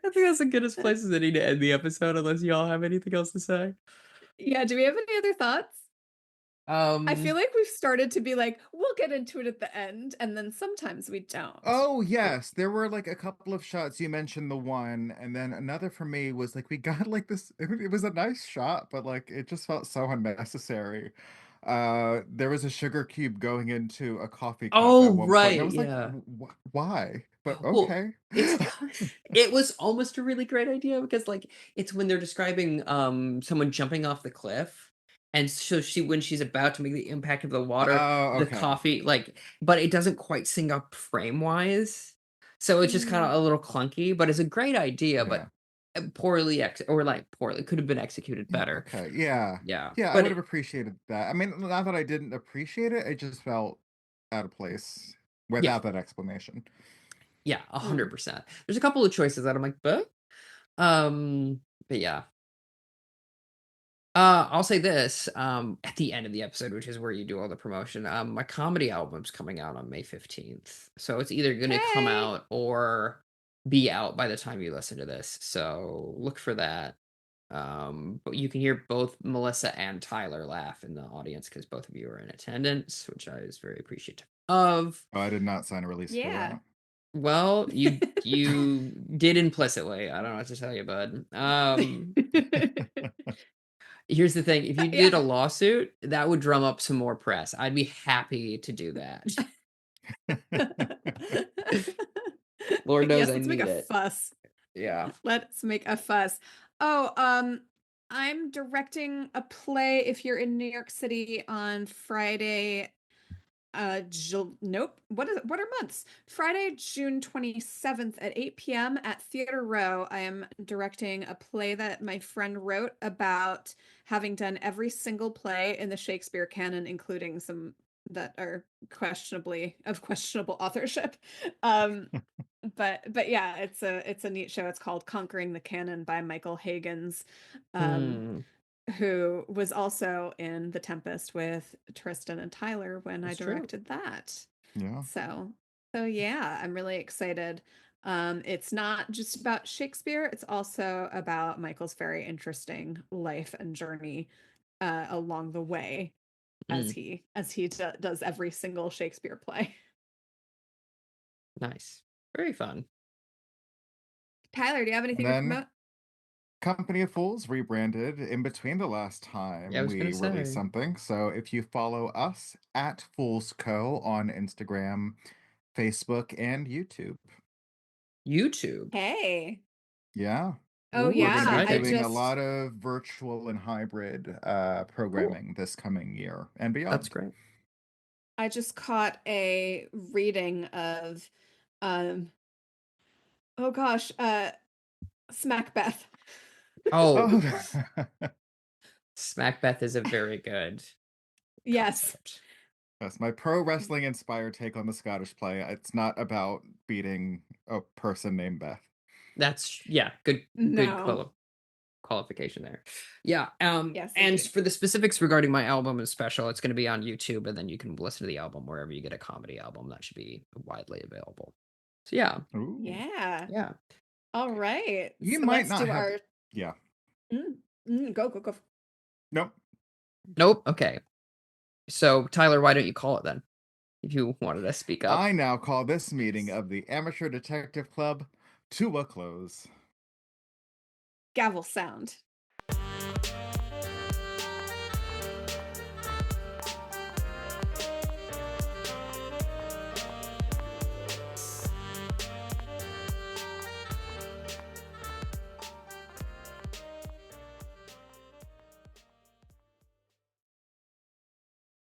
I think that's the goodest places I need to end the episode, unless y'all have anything else to say. Yeah, do we have any other thoughts? I feel Um, like we've started to be like, we'll get into it at the end, and then sometimes we don't. Oh, yes. There were like a couple of shots. You mentioned the one, and then another for me was like we got like this. It was a nice shot, but like it just felt so unnecessary. There was a sugar cube going into a coffee cup at oh one point, and I right, was like, yeah. Why?" But Well, okay. it's it was almost a really great idea because like it's when they're describing someone jumping off the cliff, and so when she's about to make the impact of the water, Oh, the okay. coffee like but it doesn't quite sync up frame wise. So it's just kind of Mm, a little clunky, but it's a great idea, but Yeah. poorly or like poorly could have been executed Yeah, better. okay. Yeah. Yeah. Yeah, I But would have appreciated that. I mean, not that I didn't appreciate it, it just felt out of place yeah, without that explanation. yeah, mm. 100%. There's a couple of choices that I'm like, but yeah. I'll say this, at the end of the episode, which is where you do all the promotion, my comedy album's coming out on May 15th. So it's either gonna come Okay. out or be out by the time you listen to this. So look for that. But you can hear both Melissa and Tyler laugh in the audience because both of you are in attendance, which I was very appreciative of. Oh, I did not sign a release for Yeah. that. Well, you did implicitly. I don't know what to tell you, bud. Here's the thing, if you did a Yeah. lawsuit, that would drum up some more press. I'd be happy to do that. Lord knows Yes, I let's make a need it. fuss. Yeah. Let's make a fuss. Oh, I'm directing a play if you're in New York City on Friday. Nope. What are months? Friday, June 27th at 8 p.m. at Theater Row. I am directing a play that my friend wrote about having done every single play in the Shakespeare canon, including some that are questionable authorship. But yeah, it's a neat show. It's called Conquering the Canon by Michael Higgins. Um, Hmm. who was also in The Tempest with Tristan and Tyler when I That's true. directed that. Yeah. So yeah, I'm really excited. It's not just about Shakespeare, it's also about Michael's very interesting life and journey along the way Mm, as he does every single Shakespeare play. nice. Very fun. Tyler, do you have And anything to then promote? Company of Fools rebranded in between the last Yeah, I time was gonna we released say. something. So if you follow us at Fools Co. on Instagram, Facebook, and YouTube. YouTube. Hey. Yeah. Oh Ooh, We're going to be yeah, I doing a exciting. just lot of virtual and hybrid Cool. programming this coming year and That's beyond. great. I just caught a reading of um oh gosh, Smackbeth. Oh, Oh, Smackbeth is a very good Yes. concept. that's my pro wrestling inspired take on the Scottish play. It's not about beating a person named Beth. That's yeah, good No. qualification there. Yeah. Yes, And indeed. for the specifics regarding my album and special, it's going to be on YouTube, and then you can listen to the album wherever you get a comedy album. That should be widely available. So yeah, Ooh. Yeah. yeah. All right. You So might let's not do have. our Yeah. go. Nope. Nope. Okay. So Tyler, why don't you call it then? If you wanted to speak up. I now call this meeting of the Amateur Detective Club to a close. Gavel sound.